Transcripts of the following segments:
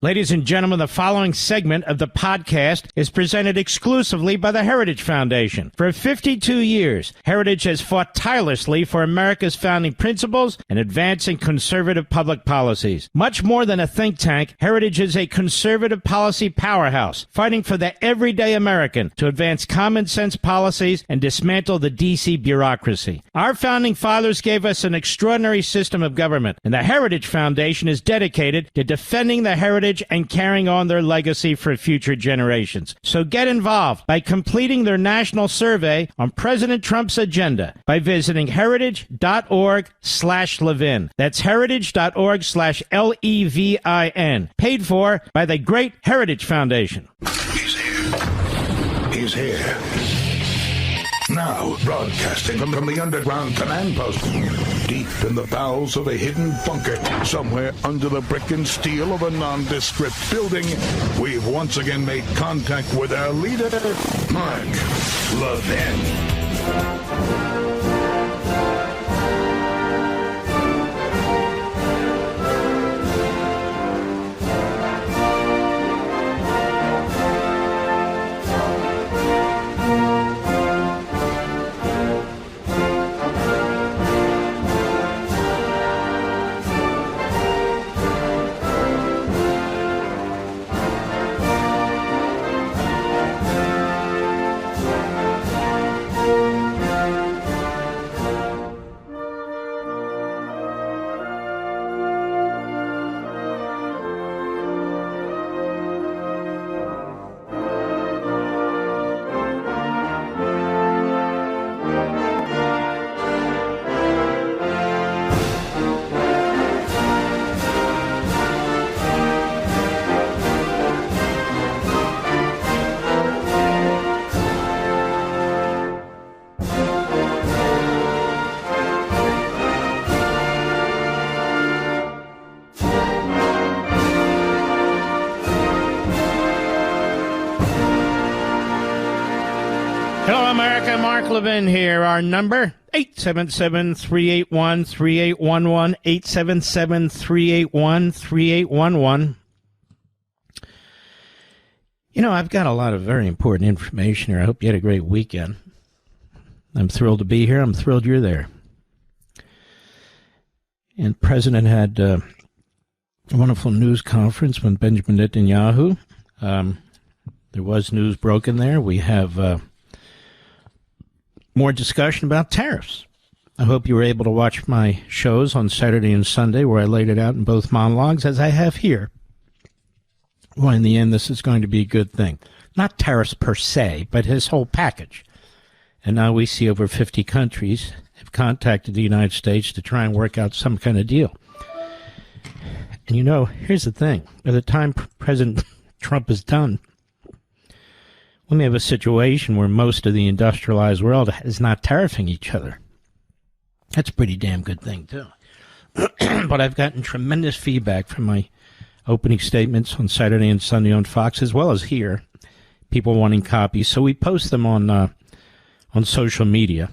Ladies and gentlemen, the following segment of the podcast is presented exclusively by the Heritage Foundation. For 52 years, Heritage has fought tirelessly for America's founding principles and advancing conservative public policies. Much more than a think tank, Heritage is a conservative policy powerhouse, fighting for the everyday American to advance common sense policies and dismantle the D.C. bureaucracy. Our founding fathers gave us an extraordinary system of government, and the Heritage Foundation is dedicated to defending the heritage and carrying on their legacy for future generations. So get involved by completing their national survey on President Trump's agenda by visiting heritage.org/Levin. That's heritage.org/Levin. Paid for by the Great Heritage Foundation. He's here. He's here. Now, broadcasting from the underground command post, deep in the bowels of a hidden bunker, somewhere under the brick and steel of a nondescript building, we've once again made contact with our leader, Mark Levin. Levin here. Our number, 877-381-3811, 877-381-3811. You know, I've got a lot of very important information here. I hope you had a great weekend. I'm thrilled to be here. I'm thrilled you're there. And the President had a wonderful news conference with Benjamin Netanyahu. There was news broken there. We have more discussion about tariffs. I hope you were able to watch my shows on Saturday and Sunday where I laid it out in both monologues, as I have here. Well, in the end, this is going to be a good thing. Not tariffs per se, but his whole package. And now we see over 50 countries have contacted the United States to try and work out some kind of deal. And you know, here's the thing. By the time President Trump is done, we may have a situation where most of the industrialized world is not tariffing each other. That's a pretty damn good thing, too. But I've gotten tremendous feedback from my opening statements on Saturday and Sunday on Fox, as well as here, people wanting copies. So we post them on social media.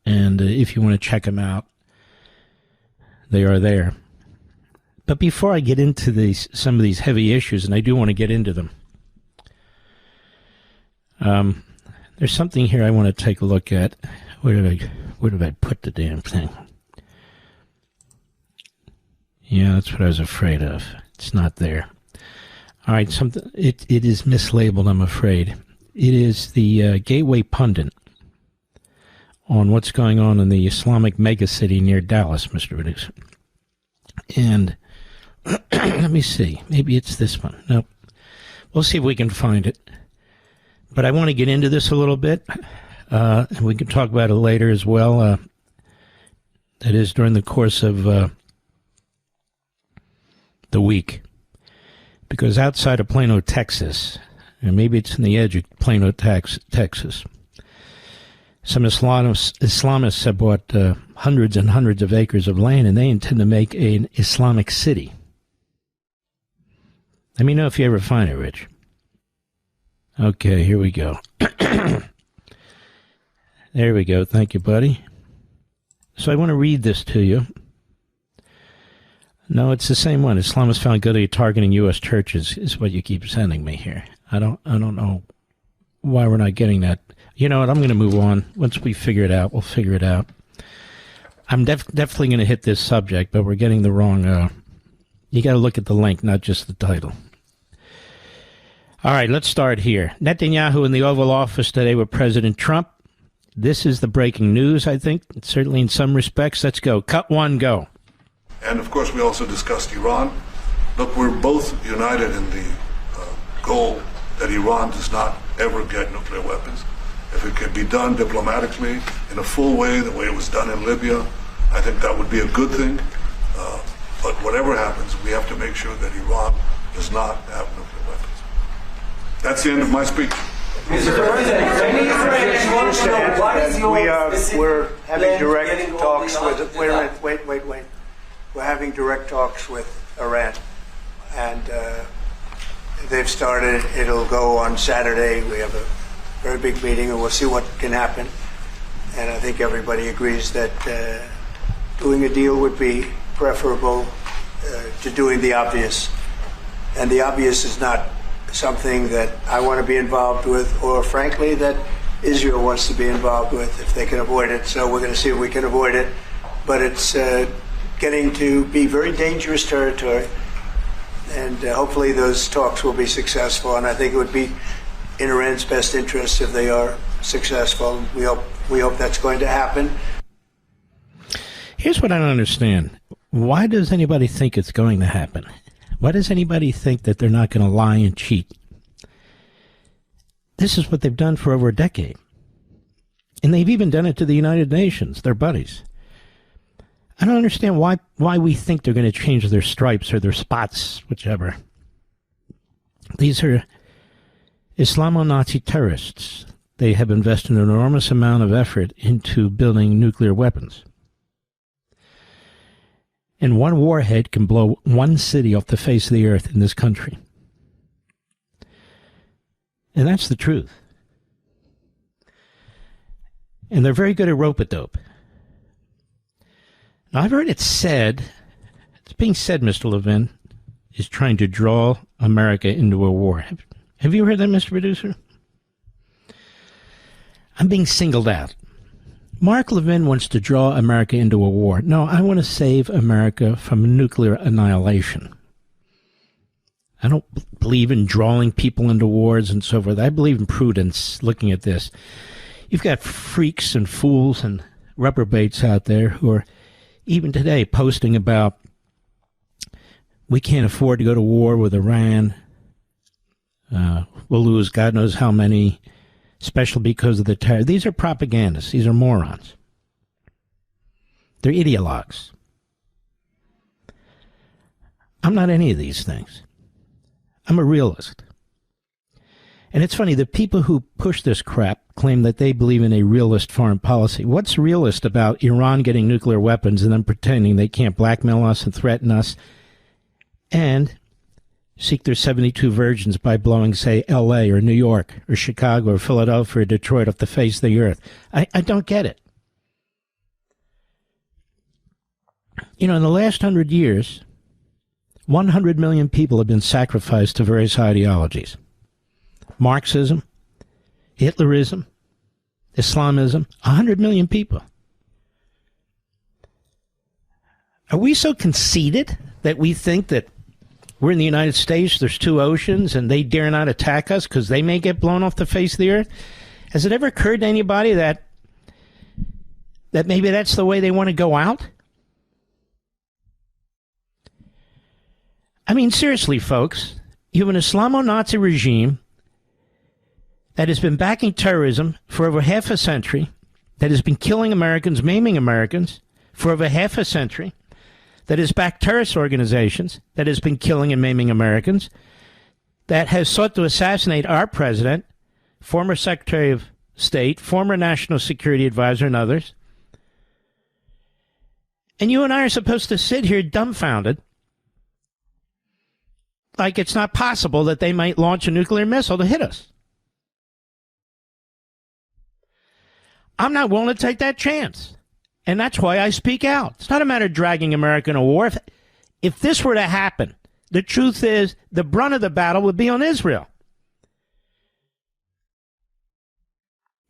And if you want to check them out, they are there. But before I get into some of these heavy issues, and I do want to get into them, there's something here I want to take a look at. Where did I put the damn thing? Yeah, that's what I was afraid of. It's not there. All right, it is mislabeled, I'm afraid. It is the Gateway Pundit on what's going on in the Islamic megacity near Dallas, Mr. Riddick. And let me see. Maybe it's this one. Nope. We'll see if we can find it. But I want to get into this a little bit, and we can talk about it later as well. That is during the course of the week. Because outside of Plano, Texas, and maybe it's in the edge of Plano, Texas, some Islamists have bought hundreds and hundreds of acres of land, and they intend to make an Islamic city. Let me know if you ever find it, Rich. Okay, here we go. There we go. Thank you, buddy. So I want to read this to you. No, it's the same one. Islamists found guilty targeting U.S. churches is what you keep sending me here. I don't know why we're not getting that. You know what? I'm going to move on. Once we figure it out, we'll figure it out. I'm definitely going to hit this subject, but we're getting the wrong. You got to look at the link, not just the title. All right, let's start here. Netanyahu in the Oval Office today with President Trump. This is the breaking news, I think, certainly in some respects. Let's go. Cut one, go. And, of course, we also discussed Iran. Look, we're both united in the goal that Iran does not ever get nuclear weapons. If it can be done diplomatically in a full way, the way it was done in Libya, I think that would be a good thing. But whatever happens, we have to make sure that Iran does not have nuclear weapons. That's the end of my speech. Mr. President, we're having direct talks with. Wait. We're having direct talks with Iran, and they've started. It'll go on Saturday. We have a very big meeting, and we'll see what can happen. And I think everybody agrees that doing a deal would be preferable to doing the obvious. And the obvious is not something that I want to be involved with, or frankly, that Israel wants to be involved with if they can avoid it. So we're going to see if we can avoid it. But it's getting to be very dangerous territory. And hopefully those talks will be successful. And I think it would be in Iran's best interest if they are successful. We hope that's going to happen. Here's what I don't understand. Why does anybody think it's going to happen? Why does anybody think that they're not going to lie and cheat? This is what they've done for over a decade. And they've even done it to the United Nations, their buddies. I don't understand why we think they're going to change their stripes or their spots, whichever. These are Islamo-Nazi terrorists. They have invested an enormous amount of effort into building nuclear weapons. And one warhead can blow one city off the face of the earth in this country. And that's the truth. And they're very good at rope-a-dope. Now, I've heard it said, it's being said, Mr. Levin is trying to draw America into a war. Have you heard that, Mr. Producer? I'm being singled out. Mark Levin wants to draw America into a war. No, I want to save America from nuclear annihilation. I don't believe in drawing people into wars and so forth. I believe in prudence looking at this. You've got freaks and fools and reprobates out there who are, even today, posting about we can't afford to go to war with Iran. We'll lose God knows how many, especially because of the terror. These are propagandists. These are morons. They're ideologues. I'm not any of these things. I'm a realist. And it's funny, the people who push this crap claim that they believe in a realist foreign policy. What's realist about Iran getting nuclear weapons and then pretending they can't blackmail us and threaten us and seek their 72 virgins by blowing, say, L.A. or New York or Chicago or Philadelphia or Detroit off the face of the earth? I don't get it. You know, in the last 100 years, 100 million people have been sacrificed to various ideologies. Marxism, Hitlerism, Islamism, 100 million people. Are we so conceited that we think that we're in the United States, there's two oceans, and they dare not attack us because they may get blown off the face of the earth? Has it ever occurred to anybody that maybe that's the way they want to go out? I mean, seriously, folks, you have an Islamo-Nazi regime that has been backing terrorism for over half a century, that has been killing Americans, maiming Americans for over half a century, that has backed terrorist organizations, that has been killing and maiming Americans, that has sought to assassinate our president, former Secretary of State, former National Security Advisor, and others. And you and I are supposed to sit here dumbfounded, like it's not possible that they might launch a nuclear missile to hit us. I'm not willing to take that chance. And that's why I speak out. It's not a matter of dragging America in a war. if this were to happen, the truth is the brunt of the battle would be on Israel.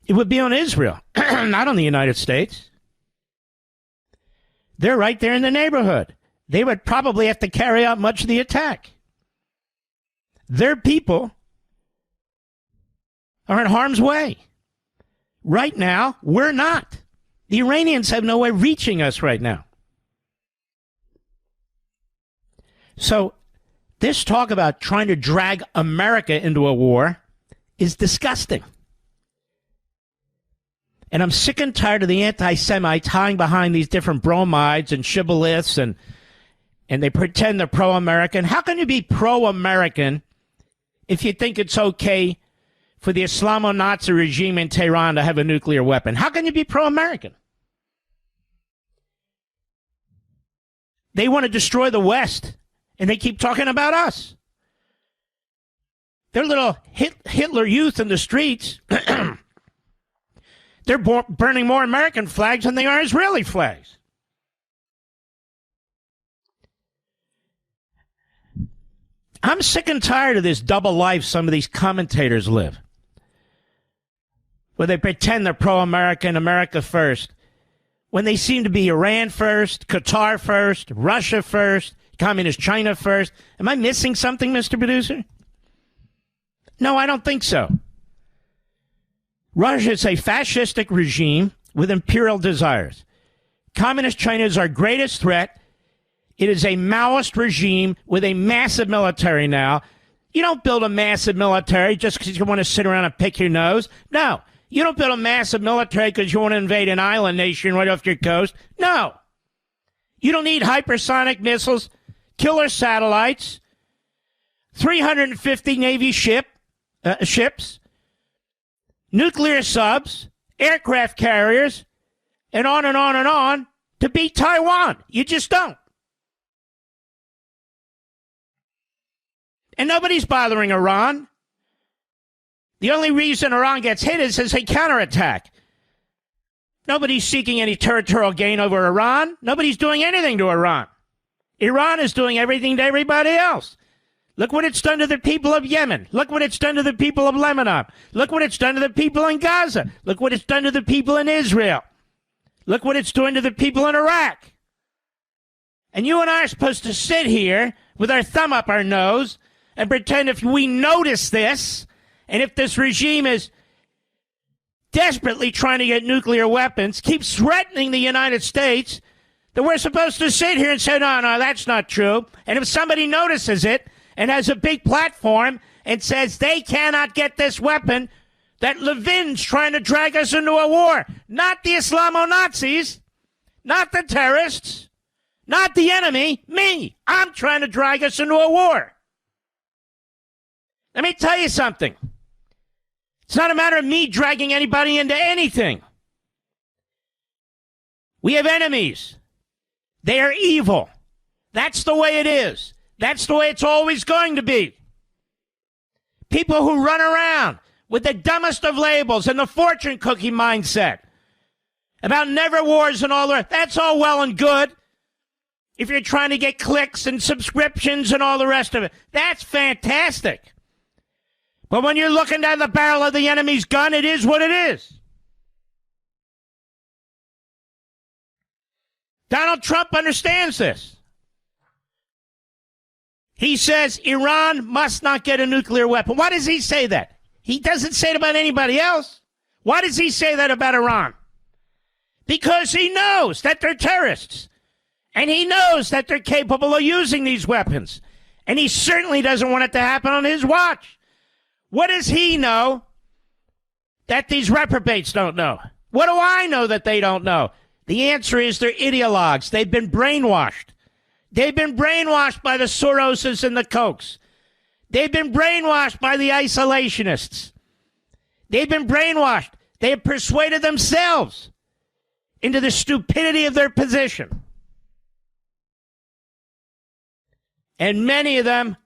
It would be on Israel, not on the United States. They're right there in the neighborhood. They would probably have to carry out much of the attack. Their people are in harm's way. Right now, we're not. The Iranians have no way of reaching us right now. So this talk about trying to drag America into a war is disgusting. And I'm sick and tired of the anti-Semites hiding behind these different bromides and shibboleths, and they pretend they're pro-American. How can you be pro-American if you think it's okay for the Islamo-Nazi regime in Tehran to have a nuclear weapon? How can you be pro-American? They want to destroy the West, and they keep talking about us. Their little Hitler youth in the streets, they're burning more American flags than they are Israeli flags. I'm sick and tired of this double life some of these commentators live, where they pretend they're pro-American, America first, when they seem to be Iran first, Qatar first, Russia first, Communist China first. Am I missing something, Mr. Producer? No, I don't think so. Russia is a fascistic regime with imperial desires. Communist China is our greatest threat. It is a Maoist regime with a massive military now. You don't build a massive military just because you want to sit around and pick your nose. No. You don't build a massive military because you want to invade an island nation right off your coast. No. You don't need hypersonic missiles, killer satellites, 350 Navy ships, nuclear subs, aircraft carriers, and on and on and on to beat Taiwan. You just don't. And nobody's bothering Iran. The only reason Iran gets hit is as a counterattack. Nobody's seeking any territorial gain over Iran. Nobody's doing anything to Iran. Iran is doing everything to everybody else. Look what it's done to the people of Yemen. Look what it's done to the people of Lebanon. Look what it's done to the people in Gaza. Look what it's done to the people in Israel. Look what it's doing to the people in Iraq. And you and I are supposed to sit here with our thumb up our nose and pretend if we notice this, and if this regime is desperately trying to get nuclear weapons, keeps threatening the United States, that we're supposed to sit here and say, no, that's not true. And if somebody notices it and has a big platform and says they cannot get this weapon, that Levin's trying to drag us into a war. Not the Islamo-Nazis, not the terrorists, not the enemy, me. I'm trying to drag us into a war. Let me tell you something. It's not a matter of me dragging anybody into anything. We have enemies. They are evil. That's the way it is. That's the way it's always going to be. People who run around with the dumbest of labels and the fortune cookie mindset about never wars and all that, that's all well and good. If you're trying to get clicks and subscriptions and all the rest of it, that's fantastic. But when you're looking down the barrel of the enemy's gun, it is what it is. Donald Trump understands this. He says Iran must not get a nuclear weapon. Why does he say that? He doesn't say it about anybody else. Why does he say that about Iran? Because he knows that they're terrorists. And he knows that they're capable of using these weapons. And he certainly doesn't want it to happen on his watch. What does he know that these reprobates don't know? What do I know that they don't know? The answer is they're ideologues. They've been brainwashed. They've been brainwashed by the Soroses and the Kochs. They've been brainwashed by the isolationists. They've been brainwashed. They have persuaded themselves into the stupidity of their position. And many of them,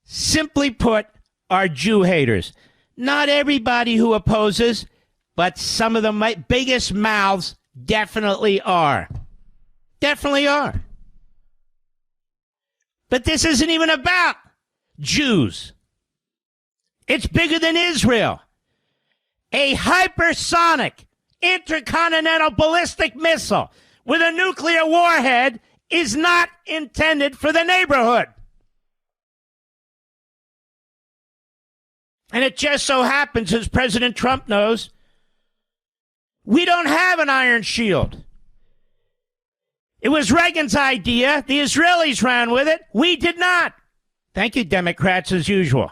simply put, are Jew haters. Not everybody who opposes, but some of the biggest mouths definitely are. Definitely are. But this isn't even about Jews. It's bigger than Israel. A hypersonic intercontinental ballistic missile with a nuclear warhead is not intended for the neighborhood. And it just so happens, as President Trump knows, we don't have an iron shield. It was Reagan's idea. The Israelis ran with it. We did not. Thank you, Democrats, as usual.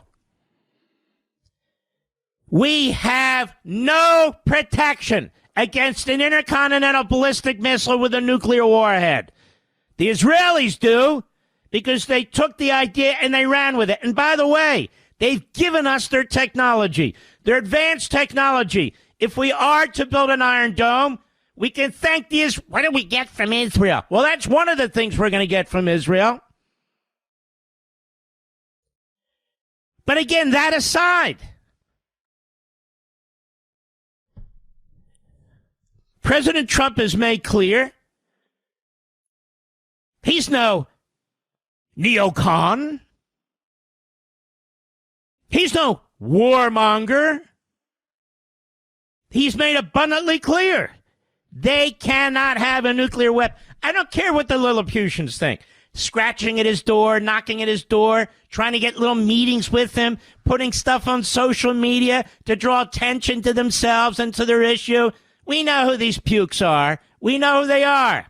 We have no protection against an intercontinental ballistic missile with a nuclear warhead. The Israelis do, because they took the idea and they ran with it. And by the way, they've given us their technology, their advanced technology. If we are to build an Iron Dome, we can thank the Israel. What do we get from Israel? Well, that's one of the things we're going to get from Israel. But again, that aside, President Trump has made clear he's no neocon. He's no warmonger. He's made abundantly clear they cannot have a nuclear weapon. I don't care what the Lilliputians think. Scratching at his door, knocking at his door, trying to get little meetings with him, putting stuff on social media to draw attention to themselves and to their issue. We know who these pukes are. We know who they are.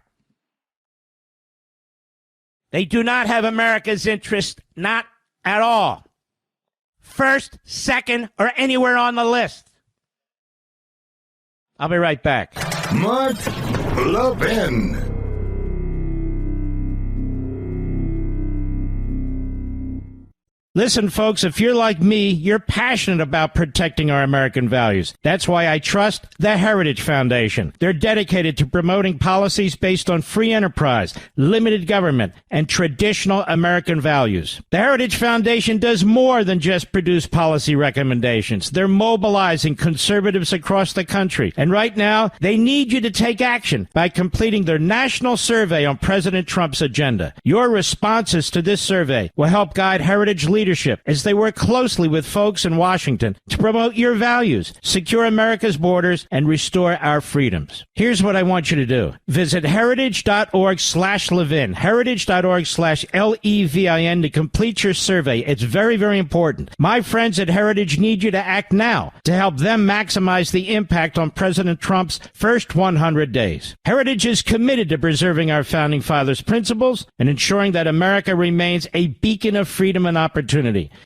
They do not have America's interest, not at all. First, second, or anywhere on the list. I'll be right back. Mark Levin. Listen, folks, if you're like me, you're passionate about protecting our American values. That's why I trust the Heritage Foundation. They're dedicated to promoting policies based on free enterprise, limited government, and traditional American values. The Heritage Foundation does more than just produce policy recommendations. They're mobilizing conservatives across the country. And right now, they need you to take action by completing their national survey on President Trump's agenda. Your responses to this survey will help guide Heritage leadership as they work closely with folks in Washington to promote your values, secure America's borders, and restore our freedoms. Here's what I want you to do. Visit heritage.org/Levin, heritage.org/LEVIN to complete your survey. It's very, very important. My friends at Heritage need you to act now to help them maximize the impact on President Trump's first 100 days. Heritage is committed to preserving our founding fathers' principles and ensuring that America remains a beacon of freedom and opportunity.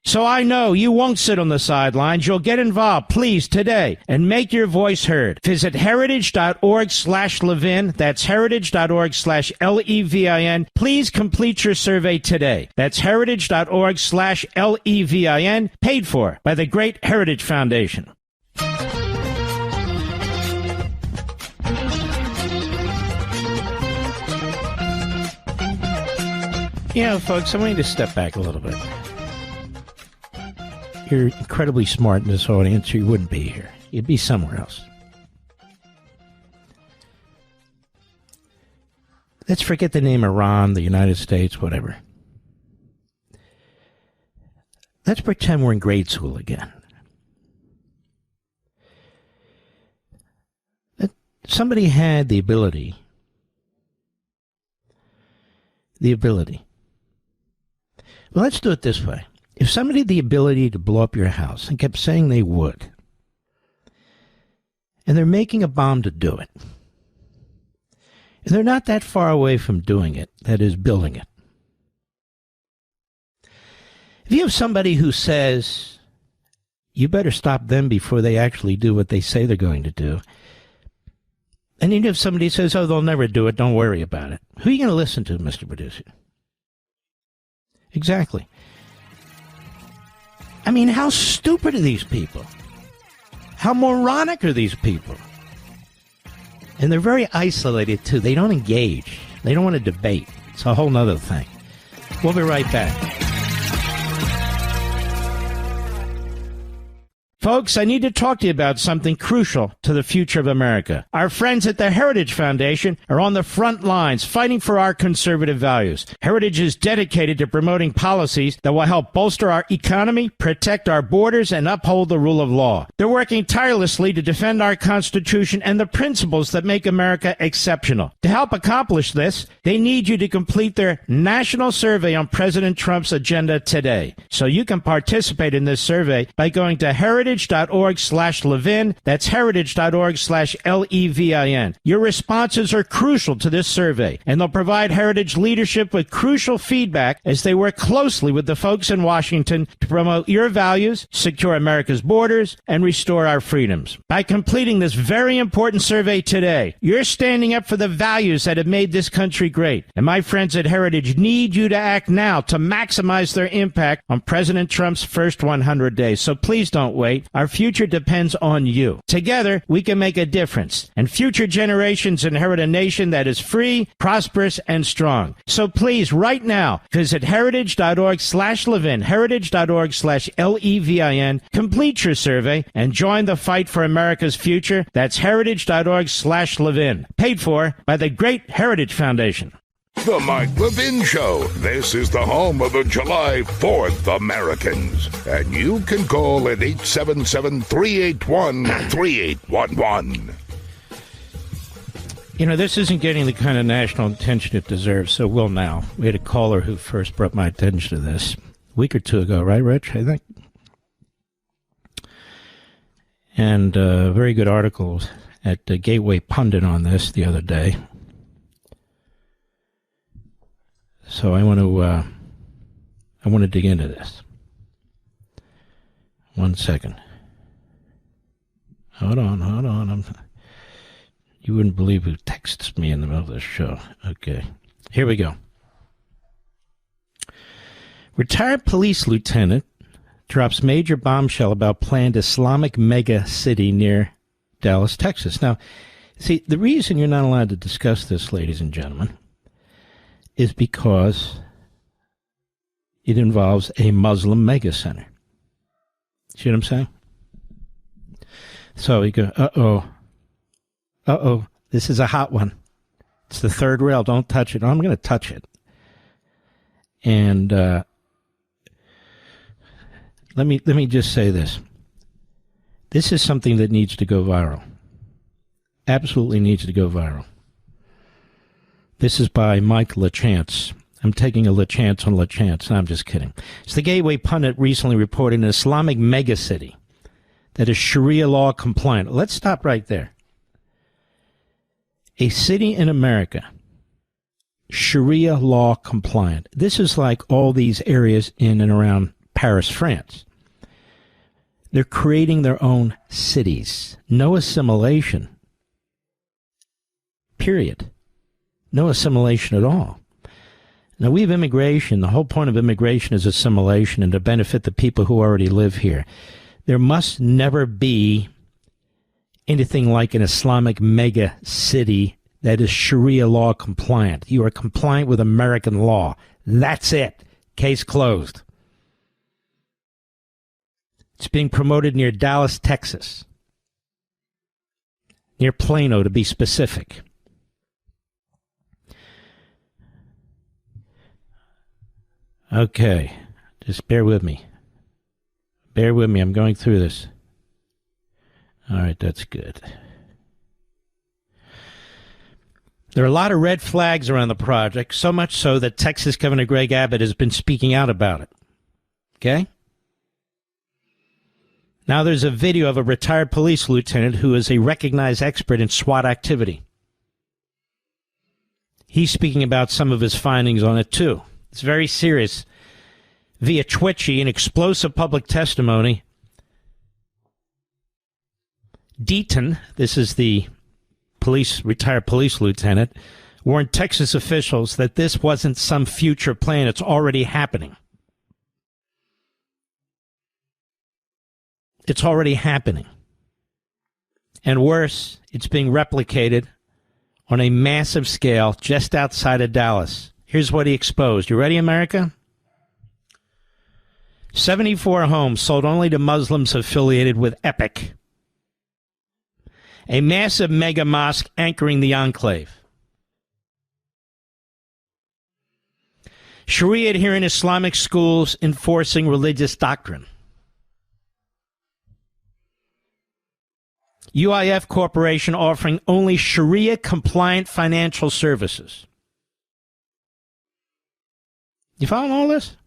So I know you won't sit on the sidelines. You'll get involved, please, today, and make your voice heard. Visit heritage.org/Levin. That's heritage.org/LEVIN. Please complete your survey today. That's heritage.org/LEVIN, paid for by the Great Heritage Foundation. You know, folks, I want you to step back a little bit. You're incredibly smart in this audience, or you wouldn't be here. You'd be somewhere else. Let's forget the name Iran, the United States, whatever. Let's pretend we're in grade school again. Somebody had the ability. Well, let's do it this way. If somebody had the ability to blow up your house and kept saying they would, and they're making a bomb to do it, and they're not that far away from doing it, that is, building it. If you have somebody who says, you better stop them before they actually do what they say they're going to do, and you have somebody who says, oh, they'll never do it, don't worry about it, who are you going to listen to, Mr. Producer? Exactly. I mean, how stupid are these people? How moronic are these people? And they're very isolated, too. They don't engage. They don't want to debate. It's a whole other thing. We'll be right back. Folks, I need to talk to you about something crucial to the future of America. Our friends at the Heritage Foundation are on the front lines fighting for our conservative values. Heritage is dedicated to promoting policies that will help bolster our economy, protect our borders, and uphold the rule of law. They're working tirelessly to defend our Constitution and the principles that make America exceptional. To help accomplish this, they need you to complete their national survey on President Trump's agenda today. So you can participate in this survey by going to heritage.org/Levin. That's heritage.org/Levin. Your responses are crucial to this survey, and they'll provide Heritage leadership with crucial feedback as they work closely with the folks in Washington to promote your values, secure America's borders, and restore our freedoms. By completing this very important survey today, you're standing up for the values that have made this country great. And my friends at Heritage need you to act now to maximize their impact on President Trump's first 100 days. So please don't wait. Our future depends on you. Together, we can make a difference, and future generations inherit a nation that is free, prosperous, and strong. So please, right now, visit heritage.org/Levin, heritage.org/Levin, complete your survey, and join the fight for America's future. That's heritage.org/Levin. Paid for by the Great Heritage Foundation. The Mike Levin Show. This is the home of the July 4th Americans. And you can call at 877-381-3811. You know, this isn't getting the kind of national attention it deserves, so will now. We had a caller who first brought my attention to this a week or two ago, right, Rich? I think. And a very good article at Gateway Pundit on this the other day. So I want to dig into this. 1 second. Hold on. You wouldn't believe who texts me in the middle of this show. Okay. Here we go. Retired police lieutenant drops major bombshell about planned Islamic mega city near Dallas, Texas. Now, see, the reason you're not allowed to discuss this, ladies and gentlemen, is because it involves a Muslim mega center. See what I'm saying? So you go, uh-oh, this is a hot one. It's the third rail. Don't touch it. I'm going to touch it. And let me just say this. This is something that needs to go viral. Absolutely needs to go viral. This is by Mike LaChance. I'm taking a LaChance on LaChance. No, I'm just kidding. So the Gateway Pundit recently reported an Islamic megacity that is Sharia law compliant. Let's stop right there. A city in America, Sharia law compliant. This is like all these areas in and around Paris, France. They're creating their own cities. No assimilation. Period. No assimilation at all. Now, we have immigration. The whole point of immigration is assimilation and to benefit the people who already live here. There must never be anything like an Islamic mega city that is Sharia law compliant. You are compliant with American law. That's it. Case closed. It's being promoted near Dallas, Texas. Near Plano, to be specific. Okay, just bear with me. Bear with me, I'm going through this. All right, that's good. There are a lot of red flags around the project, so much so that Texas Governor Greg Abbott has been speaking out about it. Okay? Now there's a video of a retired police lieutenant who is a recognized expert in SWAT activity. He's speaking about some of his findings on it, too. It's very serious. Via twitchy and explosive public testimony, Deaton, this is the retired police lieutenant, warned Texas officials that this wasn't some future plan. It's already happening. It's already happening. And worse, it's being replicated on a massive scale just outside of Dallas. Here's what he exposed. You ready, America? 74 homes sold only to Muslims affiliated with EPIC, a massive mega mosque anchoring the enclave. Sharia-adherent Islamic schools enforcing religious doctrine. UIF Corporation offering only Sharia-compliant financial services. You following all this?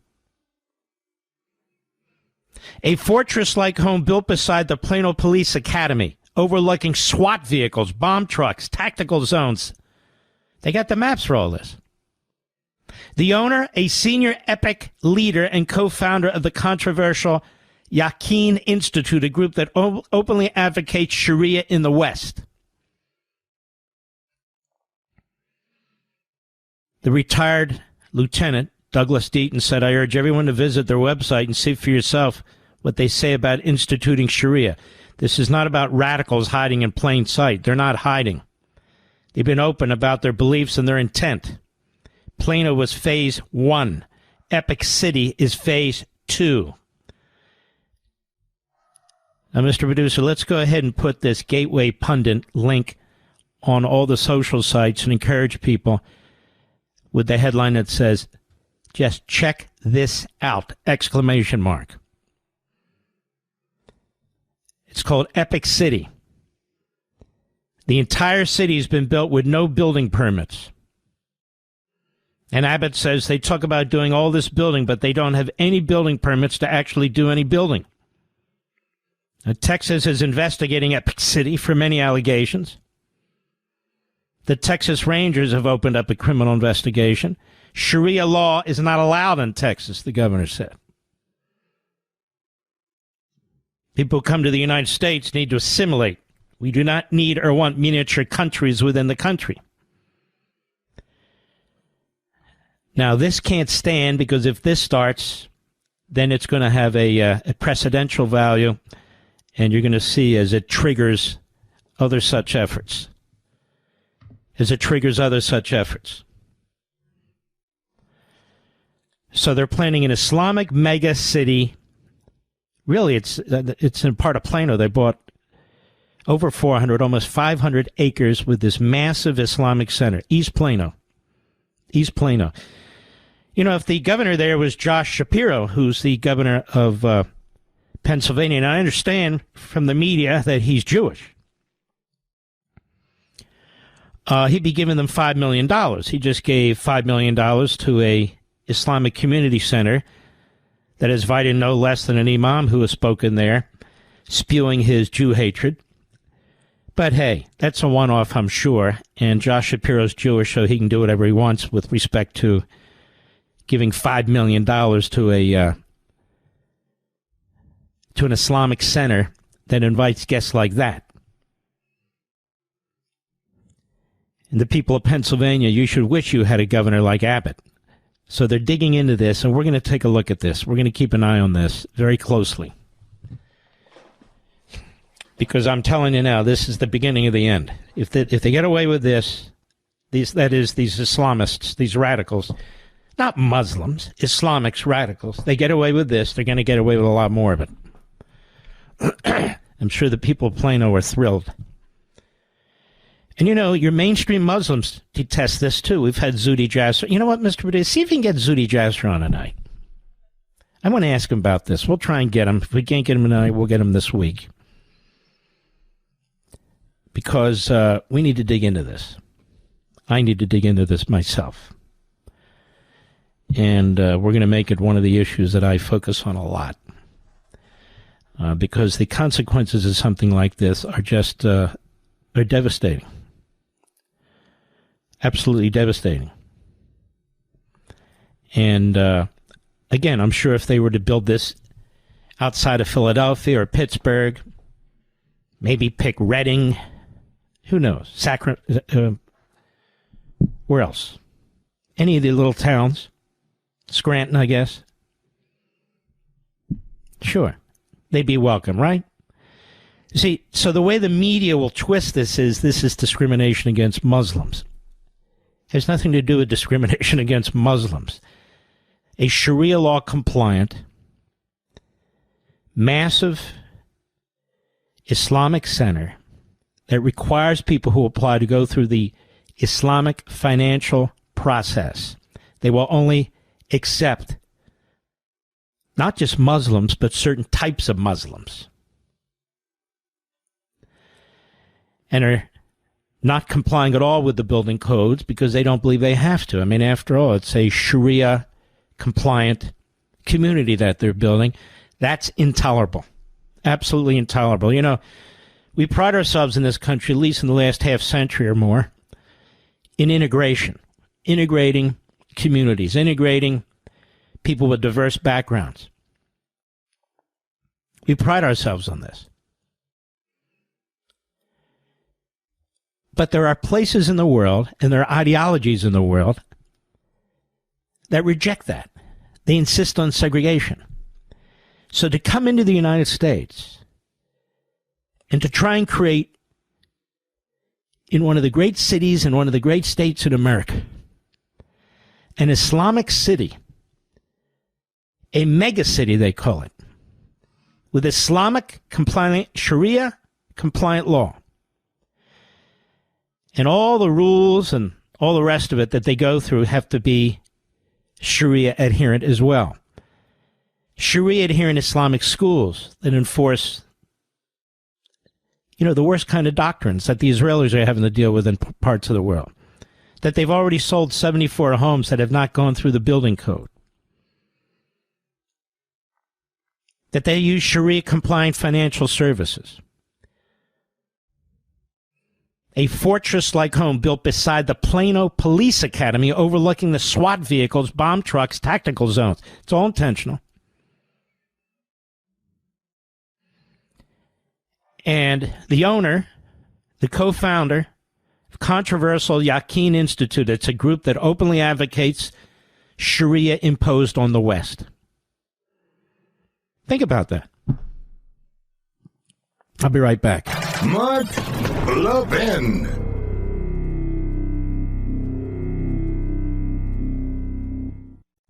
A fortress-like home built beside the Plano Police Academy, overlooking SWAT vehicles, bomb trucks, tactical zones. They got the maps for all this. The owner, a senior EPIC leader and co-founder of the controversial Yaqeen Institute, a group that openly advocates Sharia in the West. The retired lieutenant, Douglas Deaton, said, "I urge everyone to visit their website and see for yourself what they say about instituting Sharia. This is not about radicals hiding in plain sight. They're not hiding. They've been open about their beliefs and their intent. Plano was phase 1. Epic City is phase 2. Now, Mr. Producer, let's go ahead and put this Gateway Pundit link on all the social sites and encourage people with the headline that says, "Just check this out!" Exclamation mark. It's called Epic City. The entire city has been built with no building permits. And Abbott says they talk about doing all this building, but they don't have any building permits to actually do any building. Now, Texas is investigating Epic City for many allegations. The Texas Rangers have opened up a criminal investigation. Sharia law is not allowed in Texas, the governor said. People who come to the United States need to assimilate. We do not need or want miniature countries within the country. Now, this can't stand, because if this starts, then it's going to have a precedential value, and you're going to see as it triggers other such efforts. So they're planning an Islamic mega city. Really, it's in part of Plano. They bought over 400, almost 500 acres with this massive Islamic center. East Plano. You know, if the governor there was Josh Shapiro, who's the governor of Pennsylvania, and I understand from the media that he's Jewish, he'd be giving them $5 million. He just gave $5 million to a Islamic community center that has invited no less than an imam who has spoken there, spewing his Jew hatred. But hey, that's a one-off, I'm sure, and Josh Shapiro's Jewish, so he can do whatever he wants with respect to giving $5 million to an Islamic center that invites guests like that. And the people of Pennsylvania, you should wish you had a governor like Abbott. So they're digging into this, and we're going to take a look at this. We're going to keep an eye on this very closely. Because I'm telling you now, this is the beginning of the end. If they get away with this, these Islamists, these radicals, not Muslims, Islamics, radicals, they get away with this, they're going to get away with a lot more of it. I'm sure the people of Plano are thrilled. And you know, your mainstream Muslims detest this too. We've had Zudi Jasser. You know what, Mr. Producer? See if you can get Zudi Jasser on tonight. I want to ask him about this. We'll try and get him. If we can't get him tonight, we'll get him this week. Because we need to dig into this. I need to dig into this myself. And we're going to make it one of the issues that I focus on a lot. Because the consequences of something like this are just are devastating. Absolutely devastating. And again, I'm sure if they were to build this outside of Philadelphia or Pittsburgh, maybe pick Reading, who knows, where else? Any of the little towns, Scranton, I guess. Sure, they'd be welcome, right? See, so the way the media will twist this is discrimination against Muslims. It has nothing to do with discrimination against Muslims. A Sharia law compliant massive Islamic center that requires people who apply to go through the Islamic financial process. They will only accept not just Muslims, but certain types of Muslims. And are not complying at all with the building codes because they don't believe they have to. I mean, after all, it's a Sharia-compliant community that they're building. That's intolerable. Absolutely intolerable. You know, we pride ourselves in this country, at least in the last half century or more, in integration, integrating communities, integrating people with diverse backgrounds. We pride ourselves on this. But there are places in the world, and there are ideologies in the world, that reject that. They insist on segregation. So to come into the United States and to try and create, in one of the great cities and one of the great states in America, an Islamic city, a mega city they call it, with Islamic compliant, Sharia compliant law, and all the rules and all the rest of it that they go through have to be Sharia adherent as well. Sharia adherent Islamic schools that enforce, the worst kind of doctrines that the Israelis are having to deal with in parts of the world. That they've already sold 74 homes that have not gone through the building code. That they use Sharia-compliant financial services. A fortress-like home built beside the Plano Police Academy overlooking the SWAT vehicles, bomb trucks, tactical zones. It's all intentional. And the owner, the co-founder of controversial Yaqeen Institute, it's a group that openly advocates Sharia imposed on the West. Think about that. I'll be right back. Mark Levin.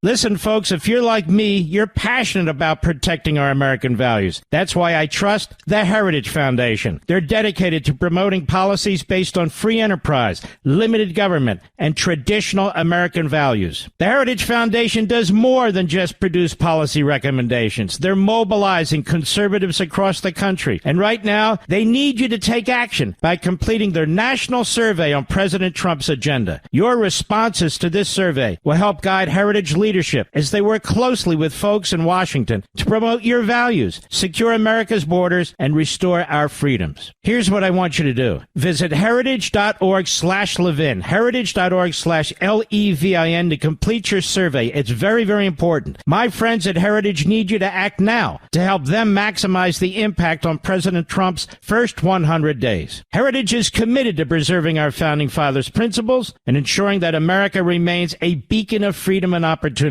Listen, folks, if you're like me, you're passionate about protecting our American values. That's why I trust the Heritage Foundation. They're dedicated to promoting policies based on free enterprise, limited government, and traditional American values. The Heritage Foundation does more than just produce policy recommendations. They're mobilizing conservatives across the country. And right now, they need you to take action by completing their national survey on President Trump's agenda. Your responses to this survey will help guide Heritage leadership as they work closely with folks in Washington to promote your values, secure America's borders, and restore our freedoms. Here's what I want you to do. Visit heritage.org/Levin, heritage.org/LEVIN to complete your survey. It's very, very important. My friends at Heritage need you to act now to help them maximize the impact on President Trump's first 100 days. Heritage is committed to preserving our Founding Fathers' principles and ensuring that America remains a beacon of freedom and opportunity.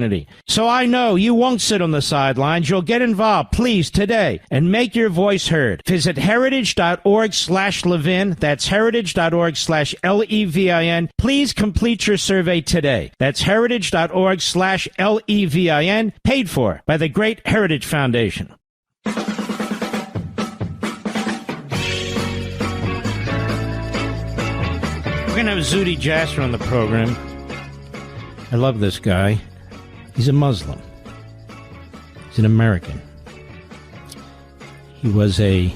So I know you won't sit on the sidelines. You'll get involved, please, today, and make your voice heard. Visit heritage.org/Levin. That's heritage.org/LEVIN. Please complete your survey today. That's heritage.org/LEVIN, paid for by the Great Heritage Foundation. We're going to have Zudi Jasser on the program. I love this guy. He's a Muslim. He's an American. He was a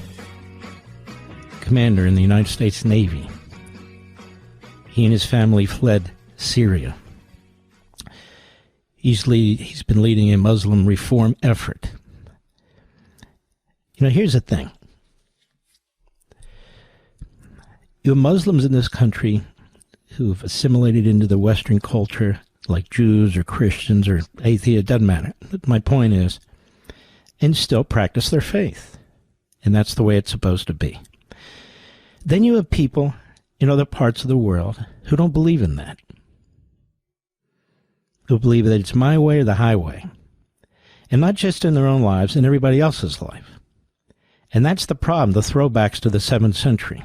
commander in the United States Navy. He and his family fled Syria. He's been leading a Muslim reform effort. Here's the thing. You have Muslims in this country who have assimilated into the Western culture, like Jews or Christians or atheists, it doesn't matter. But my point is, and still practice their faith. And that's the way it's supposed to be. Then you have people in other parts of the world who don't believe in that. Who believe that it's my way or the highway. And not just in their own lives, in everybody else's life. And that's the problem, the throwbacks to the 7th century.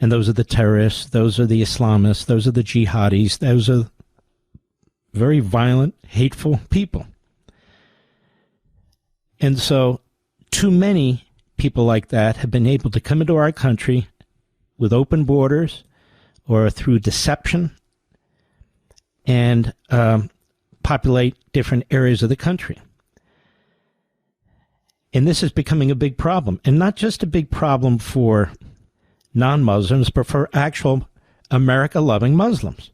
And those are the terrorists, those are the Islamists, those are the jihadis, those are very violent, hateful people. And so too many people like that have been able to come into our country with open borders or through deception and populate different areas of the country. And this is becoming a big problem. And not just a big problem for non-Muslims, but for actual America-loving Muslims.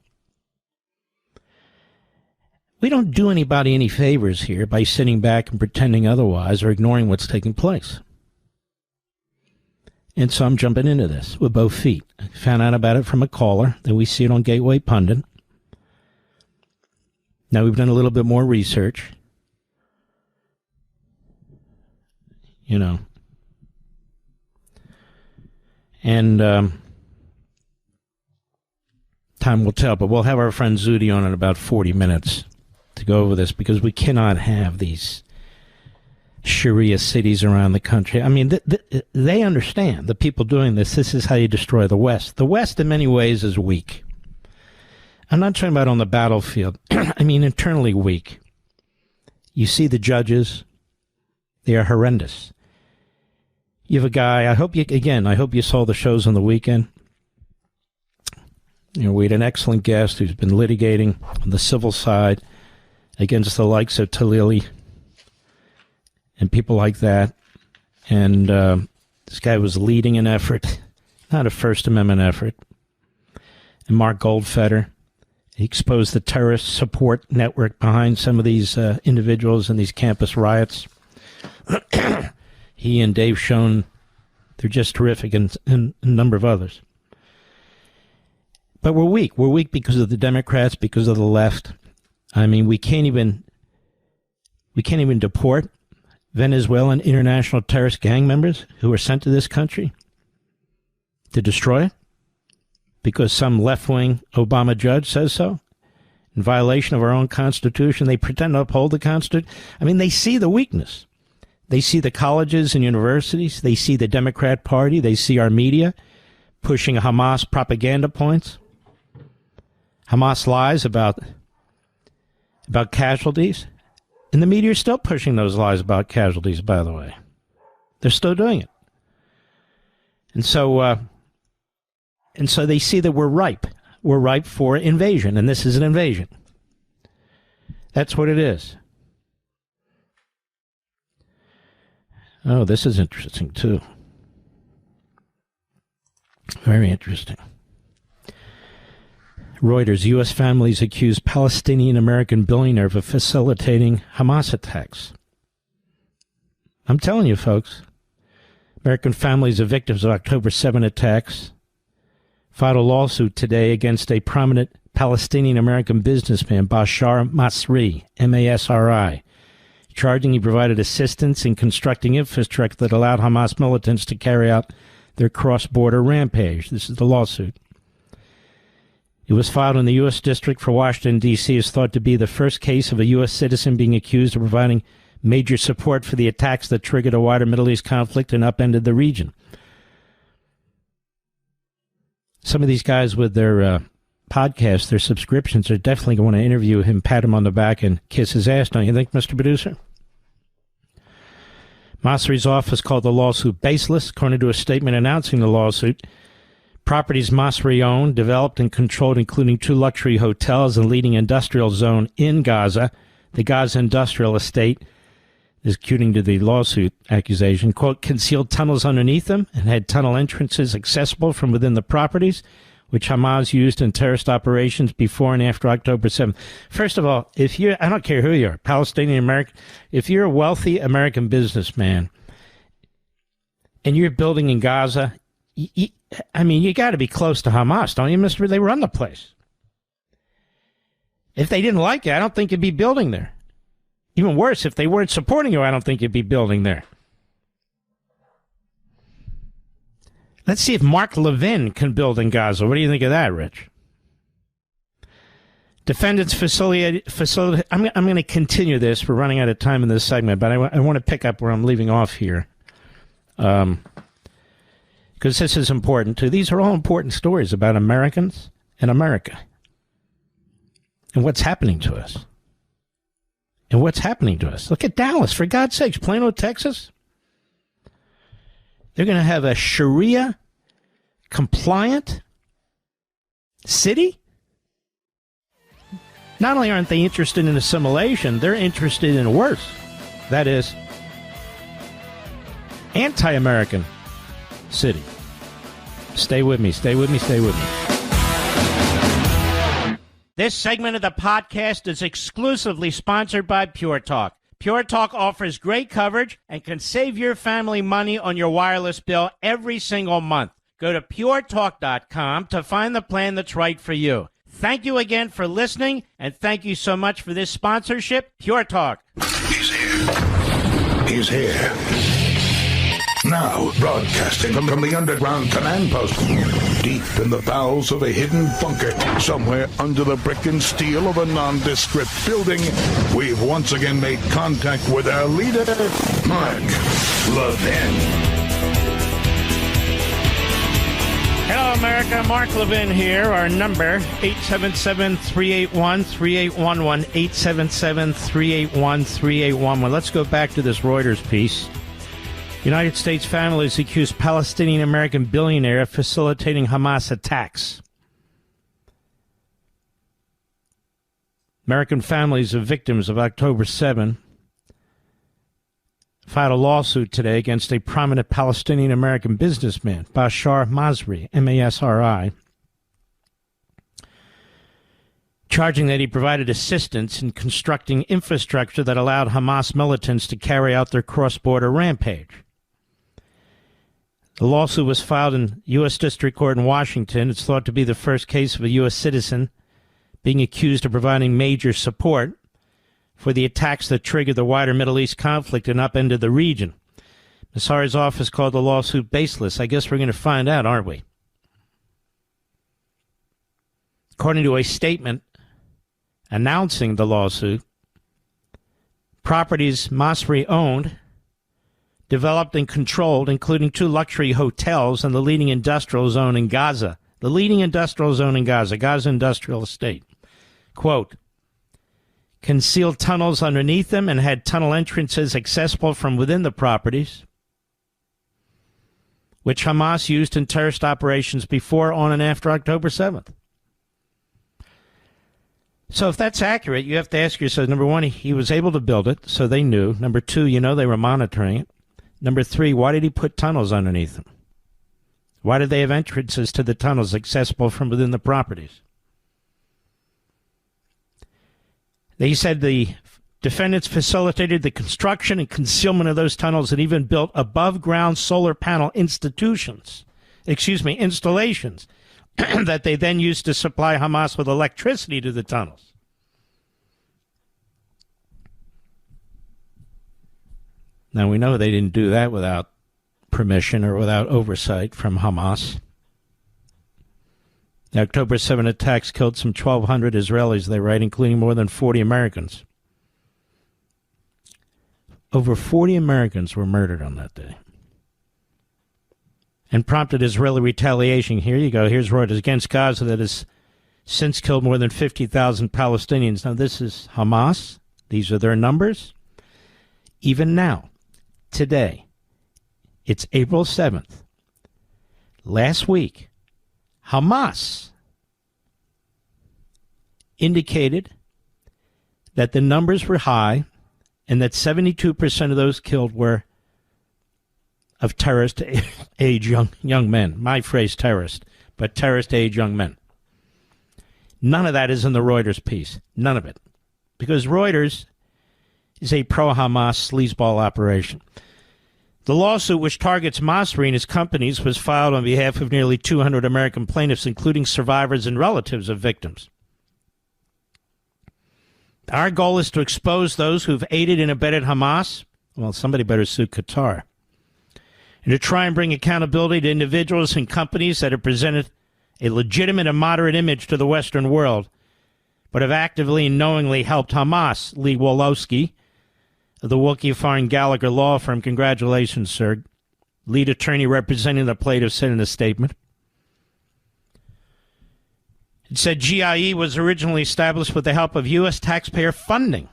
We don't do anybody any favors here by sitting back and pretending otherwise or ignoring what's taking place. And so I'm jumping into this with both feet. I found out about it from a caller. Then we see it on Gateway Pundit. Now we've done a little bit more research. You know. And time will tell. But we'll have our friend Zudi on in about 40 minutes to go over this, because we cannot have these Sharia cities around the country. I mean, they understand, the people doing this, this is how you destroy the West. The West, in many ways, is weak. I'm not talking about on the battlefield. I mean, internally weak. You see the judges. They are horrendous. You have a guy, I hope you saw the shows on the weekend. You know, we had an excellent guest who's been litigating on the civil side against the likes of Talili and people like that. And this guy was leading an effort, not a First Amendment effort. And Mark Goldfeder, he exposed the terrorist support network behind some of these individuals in these campus riots. He and Dave Schoen, they're just terrific, and a number of others. But we're weak. We're weak because of the Democrats, because of the left. I mean, we can't even deport Venezuelan international terrorist gang members who were sent to this country to destroy it because some left-wing Obama judge says so. In violation of our own Constitution, they pretend to uphold the Constitution. I mean, they see the weakness. They see the colleges and universities. They see the Democrat Party. They see our media pushing Hamas propaganda points. Hamas lies about casualties. And the media is still pushing those lies about casualties, by the way. They're still doing it. And so they see that we're ripe. We're ripe for invasion, and this is an invasion. That's what it is. Oh, this is interesting, too. Very interesting. Reuters, U.S. families accuse Palestinian-American billionaire of facilitating Hamas attacks. I'm telling you, folks, American families of victims of October 7 attacks filed a lawsuit today against a prominent Palestinian-American businessman, Bashar Masri, M-A-S-R-I, charging he provided assistance in constructing infrastructure that allowed Hamas militants to carry out their cross-border rampage. This is the lawsuit. It was filed in the U.S. District for Washington, D.C., is thought to be the first case of a U.S. citizen being accused of providing major support for the attacks that triggered a wider Middle East conflict and upended the region. Some of these guys with their podcasts, their subscriptions, are definitely going to interview him, pat him on the back, and kiss his ass, don't you think, Mr. Producer? Masri's office called the lawsuit baseless. According to a statement announcing the lawsuit, properties Masri owned, developed, and controlled, including 2 luxury hotels and leading industrial zone in Gaza, the Gaza Industrial Estate, is according to the lawsuit accusation, quote, concealed tunnels underneath them and had tunnel entrances accessible from within the properties, which Hamas used in terrorist operations before and after October 7th. First of all, if you're, I don't care who you are, Palestinian American, if you're a wealthy American businessman and you're building in Gaza, I mean, you got to be close to Hamas, don't you, Mr.? They run the place. If they didn't like you, I don't think you'd be building there. Even worse, if they weren't supporting you, I don't think you'd be building there. Let's see if Mark Levin can build in Gaza. What do you think of that, Rich? Defendants facility. I'm going to continue this. We're running out of time in this segment, but I want to pick up where I'm leaving off here. Because this is important, too. These are all important stories about Americans and America and what's happening to us. and what's happening to us. Look at Dallas, for God's sakes, Plano, Texas. They're going to have a Sharia-compliant city? Not only aren't they interested in assimilation, they're interested in worse. That is, anti-American city. Stay with me, stay with me, stay with me. This segment of the podcast is exclusively sponsored by Pure Talk. Pure Talk offers great coverage and can save your family money on your wireless bill every single month. Go to puretalk.com to find the plan that's right for you. Thank you again for listening, and thank you so much for this sponsorship, Pure Talk. He's here. He's here. Now, broadcasting from the underground command post, deep in the bowels of a hidden bunker, somewhere under the brick and steel of a nondescript building, we've once again made contact with our leader, Mark Levin. Hello, America. Mark Levin here. Our number, 877-381-3811, 877-381-3811. Let's go back to this Reuters piece. United States families accuse Palestinian-American billionaire of facilitating Hamas attacks. American families of victims of October 7 filed a lawsuit today against a prominent Palestinian-American businessman, Bashar Masri, M-A-S-R-I, charging that he provided assistance in constructing infrastructure that allowed Hamas militants to carry out their cross-border rampage. The lawsuit was filed in U.S. District Court in Washington. It's thought to be the first case of a U.S. citizen being accused of providing major support for the attacks that triggered the wider Middle East conflict and upended the region. Masari's office called the lawsuit baseless. I guess we're going to find out, aren't we? According to a statement announcing the lawsuit, properties Masri owned, developed and controlled, including 2 luxury hotels and the leading industrial zone in Gaza. The leading industrial zone in Gaza, Gaza Industrial Estate. Quote, concealed tunnels underneath them and had tunnel entrances accessible from within the properties, which Hamas used in terrorist operations before, on, and after October 7th. So if that's accurate, you have to ask yourself, number one, he was able to build it, so they knew. Number two, they were monitoring it. Number three, why did he put tunnels underneath them? Why did they have entrances to the tunnels accessible from within the properties? They said the defendants facilitated the construction and concealment of those tunnels and even built above-ground solar panel installations that they then used to supply Hamas with electricity to the tunnels. Now, we know they didn't do that without permission or without oversight from Hamas. The October 7 attacks killed some 1,200 Israelis, they write, including more than 40 Americans. Over 40 Americans were murdered on that day. And prompted Israeli retaliation. Here you go. Here's Reuters against Gaza that has since killed more than 50,000 Palestinians. Now, this is Hamas. These are their numbers. Even now, today, it's April 7th. Last week, Hamas indicated that the numbers were high and that 72% of those killed were of terrorist age young men. My phrase, terrorist, but terrorist age young men. None of that is in the Reuters piece. None of it. Because Reuters is a pro-Hamas sleazeball operation. The lawsuit, which targets Masri and his companies, was filed on behalf of nearly 200 American plaintiffs, including survivors and relatives of victims. Our goal is to expose those who've aided and abetted Hamas. Well, somebody better sue Qatar. And to try and bring accountability to individuals and companies that have presented a legitimate and moderate image to the Western world, but have actively and knowingly helped Hamas. Lee Wolowski of the Wilkie Farr and Gallagher law firm. Congratulations, sir. Lead attorney representing the plaintiff said in a statement. It said GIE was originally established with the help of U.S. taxpayer funding.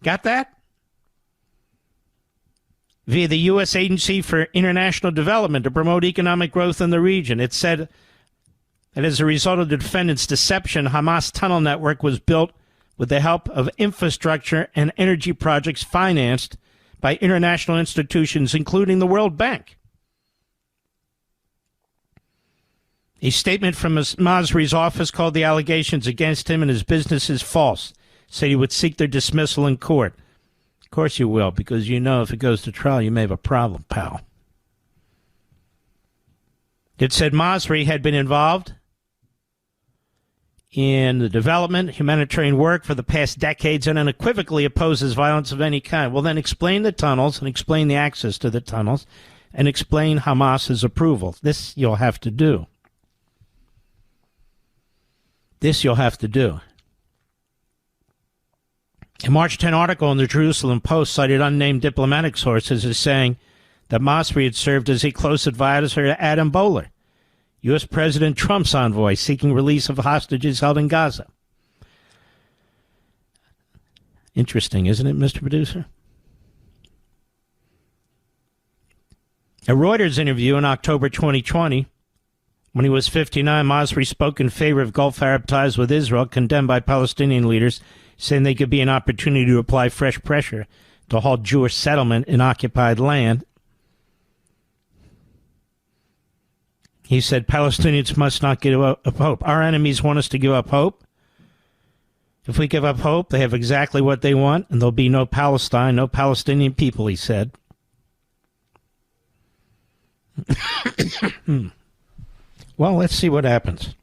Got that? Via the U.S. Agency for International Development to promote economic growth in the region. It said that as a result of the defendant's deception, Hamas tunnel network was built with the help of infrastructure and energy projects financed by international institutions, including the World Bank. A statement from Masri's office called the allegations against him and his businesses false, said he would seek their dismissal in court. Of course you will, because you know if it goes to trial, you may have a problem, pal. It said Masri had been involved in the development, humanitarian work for the past decades and unequivocally opposes violence of any kind. Well, then explain the tunnels and explain the access to the tunnels and explain Hamas's approval. This you'll have to do. This you'll have to do. A March 10 article in the Jerusalem Post cited unnamed diplomatic sources as saying that Masri had served as a close advisor to Adam Boehler, U.S. President Trump's envoy seeking release of hostages held in Gaza. Interesting, isn't it, Mr. Producer? A Reuters interview in October 2020, when he was 59, Masri spoke in favor of Gulf Arab ties with Israel, condemned by Palestinian leaders, saying they could be an opportunity to apply fresh pressure to halt Jewish settlement in occupied land. He said, Palestinians must not give up hope. Our enemies want us to give up hope. If we give up hope, they have exactly what they want, and there'll be no Palestine, no Palestinian people, he said. Well, let's see what happens.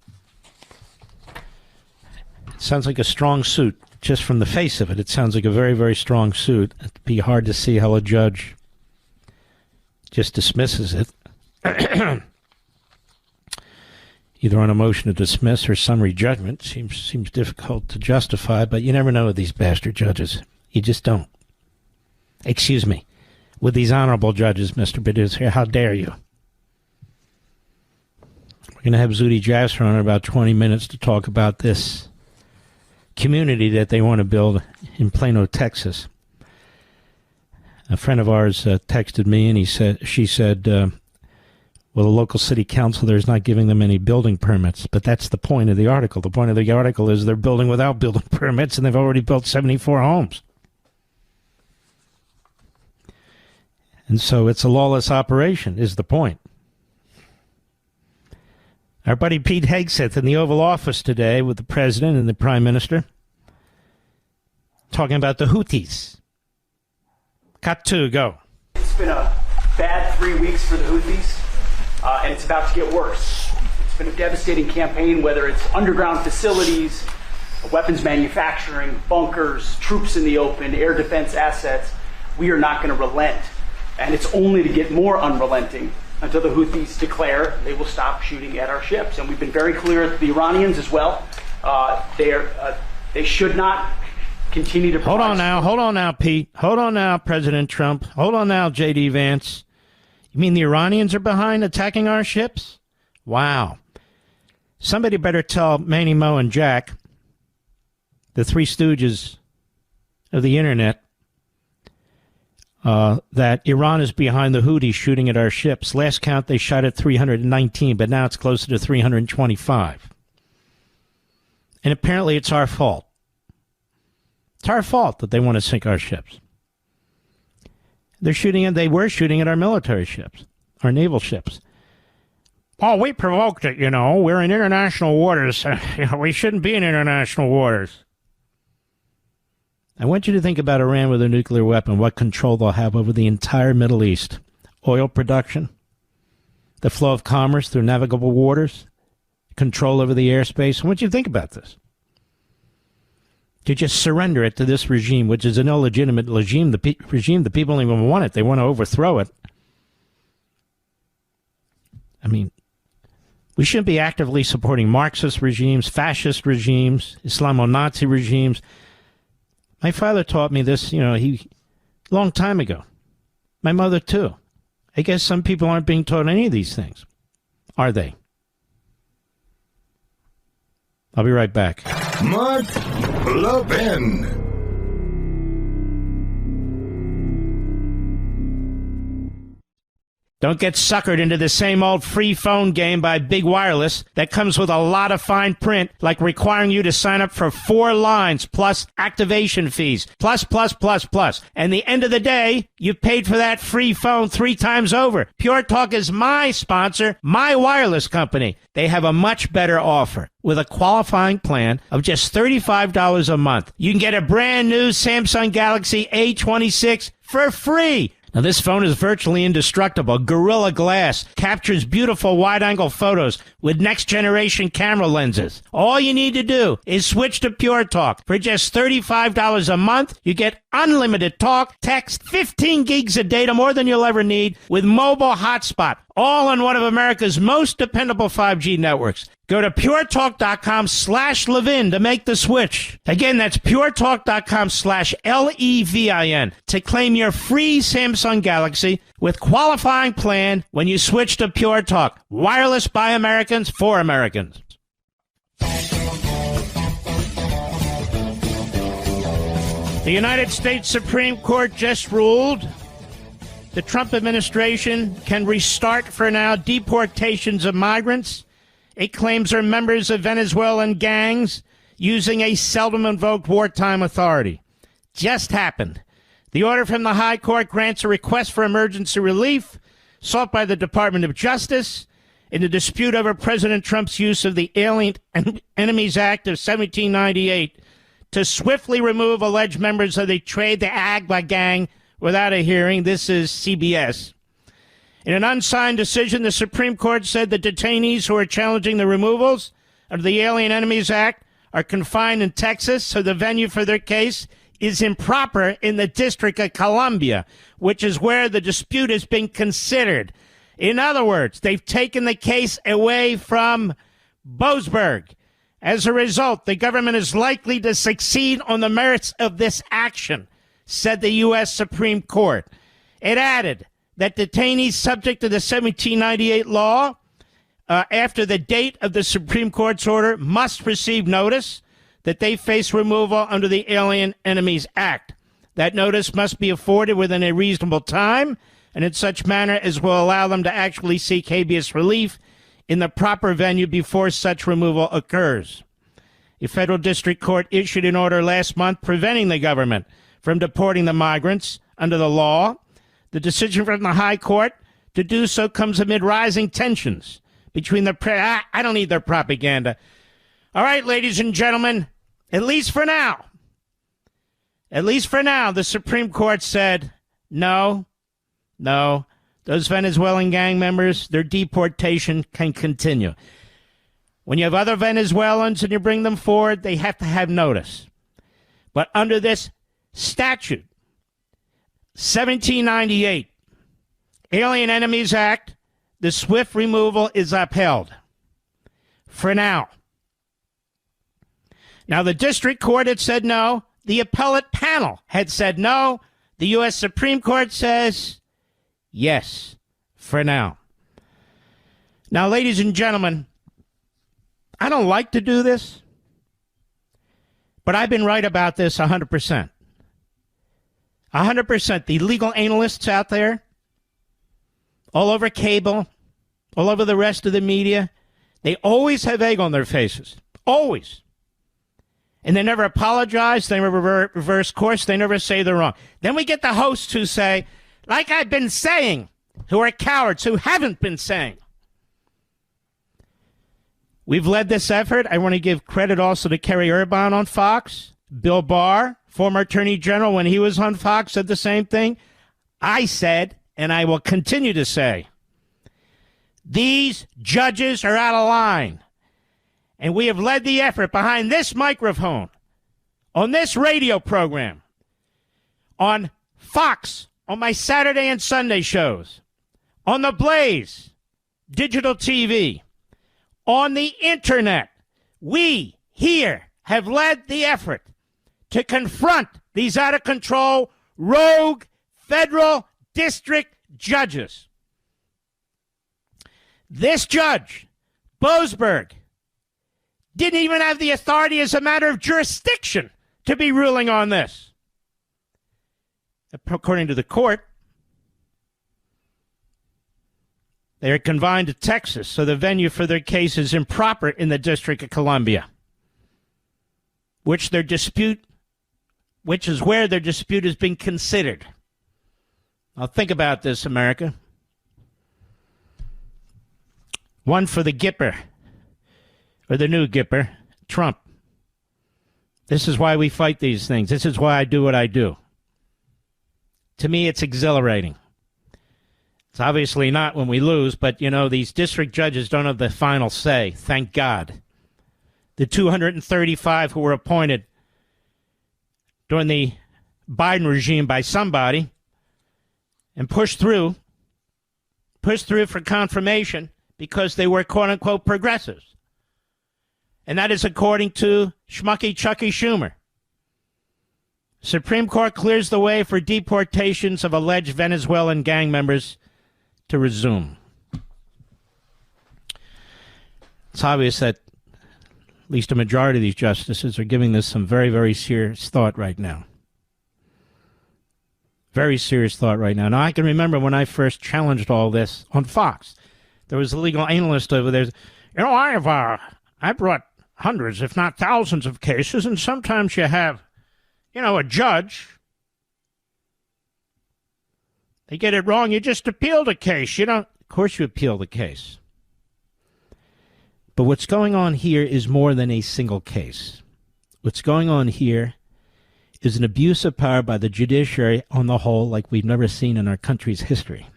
It sounds like a strong suit. Just from the face of it, it sounds like a very, very strong suit. It'd be hard to see how a judge just dismisses it. Either on a motion to dismiss or summary judgment. Seems difficult to justify, but you never know with these bastard judges. You just don't. Excuse me. With these honorable judges, Mr. Producer, how dare you? We're going to have Zudi Jasser on in about 20 minutes to talk about this community that they want to build in Plano, Texas. A friend of ours texted me, and she said, well, the local city councilor is not giving them any building permits. But that's the point of the article. The point of the article is they're building without building permits, and they've already built 74 homes. And so it's a lawless operation, is the point. Our buddy Pete Hegseth in the Oval Office today with the president and the prime minister talking about the Houthis. Cut to, go. It's been a bad 3 weeks for the Houthis, and it's about to get worse. It's been a devastating campaign, whether it's underground facilities, weapons manufacturing, bunkers, troops in the open, air defense assets. We are not going to relent, and it's only to get more unrelenting until the Houthis declare they will stop shooting at our ships. And we've been very clear with the Iranians as well. They should not continue to... Hold on now, Pete. Hold on now, President Trump. Hold on now, J.D. Vance. You mean the Iranians are behind attacking our ships? Wow. Somebody better tell Manny, Mo, and Jack, the three stooges of the internet, that Iran is behind the Houthis shooting at our ships. Last count, they shot at 319, but now it's closer to 325. And apparently it's our fault. It's our fault that they want to sink our ships. They were shooting at our military ships, our naval ships. Oh, we provoked it, you know. We're in international waters. We shouldn't be in international waters. I want you to think about Iran with a nuclear weapon, what control they'll have over the entire Middle East. Oil production, the flow of commerce through navigable waters, control over the airspace. I want you to think about this. To just surrender it to this regime, which is an illegitimate regime. The people don't even want it. They want to overthrow it. I mean, we shouldn't be actively supporting Marxist regimes, fascist regimes, Islamo-Nazi regimes. My father taught me this, long time ago. My mother, too. I guess some people aren't being taught any of these things. Are they? I'll be right back. Mark Levin. Don't get suckered into the same old free phone game by Big Wireless that comes with a lot of fine print, like requiring you to sign up for 4 lines plus activation fees, plus. And the end of the day, you've paid for that free phone 3 times over. Pure Talk is my sponsor, my wireless company. They have a much better offer. With a qualifying plan of just $35 a month, you can get a brand new Samsung Galaxy A26 for free. Now, this phone is virtually indestructible. Gorilla Glass captures beautiful wide-angle photos with next-generation camera lenses. All you need to do is switch to Pure Talk. For just $35 a month, you get unlimited talk, text, 15 gigs of data, more than you'll ever need, with mobile hotspot, all on one of America's most dependable 5G networks. Go to puretalk.com/Levin to make the switch. Again, that's puretalk.com/LEVIN to claim your free Samsung Galaxy with qualifying plan when you switch to Pure Talk. Wireless by Americans for Americans. The United States Supreme Court just ruled the Trump administration can restart for now deportations of migrants it claims are members of Venezuelan gangs using a seldom invoked wartime authority. Just happened. The order from the High Court grants a request for emergency relief sought by the Department of Justice in the dispute over President Trump's use of the Alien Enemies Act of 1798 to swiftly remove alleged members of the Trade the Agba gang without a hearing. This is CBS. In an unsigned decision, the Supreme Court said the detainees who are challenging the removals under the Alien Enemies Act are confined in Texas, so the venue for their case is improper in the District of Columbia, which is where the dispute is being considered. In other words, they've taken the case away from Boasberg. As a result, the government is likely to succeed on the merits of this action, said the U.S. Supreme Court. It added that detainees subject to the 1798 law after the date of the Supreme Court's order must receive notice that they face removal under the Alien Enemies Act. That notice must be afforded within a reasonable time and in such manner as will allow them to actually seek habeas relief in the proper venue before such removal occurs. A federal district court issued an order last month preventing the government from deporting the migrants under the law. The decision from the High Court to do so comes amid rising tensions between I don't need their propaganda. All right, ladies and gentlemen, at least for now, the Supreme Court said, no, those Venezuelan gang members, their deportation can continue. When you have other Venezuelans and you bring them forward, they have to have notice. But under this statute, 1798, Alien Enemies Act, the swift removal is upheld. For now. Now, the district court had said no. The appellate panel had said no. The U.S. Supreme Court says yes, for now. Now, ladies and gentlemen, I don't like to do this, but I've been right about this 100%. 100%. The legal analysts out there, all over cable, all over the rest of the media, they always have egg on their faces. Always. And they never apologize. They never reverse course. They never say they're wrong. Then we get the hosts who say, like I've been saying, who are cowards, who haven't been saying. We've led this effort. I want to give credit also to Kerry Urban on Fox. Bill Barr, former Attorney General, when he was on Fox, said the same thing. I said, and I will continue to say, these judges are out of line. And we have led the effort behind this microphone, on this radio program, on Fox, on my Saturday and Sunday shows, on the Blaze, digital TV, on the internet. We here have led the effort to confront these out-of-control, rogue, federal district judges. This judge, Boasberg, didn't even have the authority as a matter of jurisdiction to be ruling on this. According to the court, They are confined to Texas, so the venue for their case is improper in the District of Columbia, which is where their dispute is being considered. Now think about this, America. One for the Gipper, or the new Gipper, Trump. This is why we fight these things. This is why I do what I do. To me, it's exhilarating. It's obviously not when we lose, but, you know, these district judges don't have the final say, thank God. The 235 who were appointed during the Biden regime by somebody and pushed through for confirmation because they were, quote-unquote, progressives. And that is according to Schmucky Chucky Schumer. Supreme Court clears the way for deportations of alleged Venezuelan gang members to resume. It's obvious that at least a majority of these justices are giving this some very, very serious thought right now. Very serious thought right now. Now, I can remember when I first challenged all this on Fox. There was a legal analyst over there. You know, I brought hundreds, if not thousands of cases, and sometimes you have, you know, a judge. They get it wrong, you just appeal the case. You don't, of course you appeal the case. But what's going on here is more than a single case. What's going on here is an abuse of power by the judiciary on the whole like we've never seen in our country's history,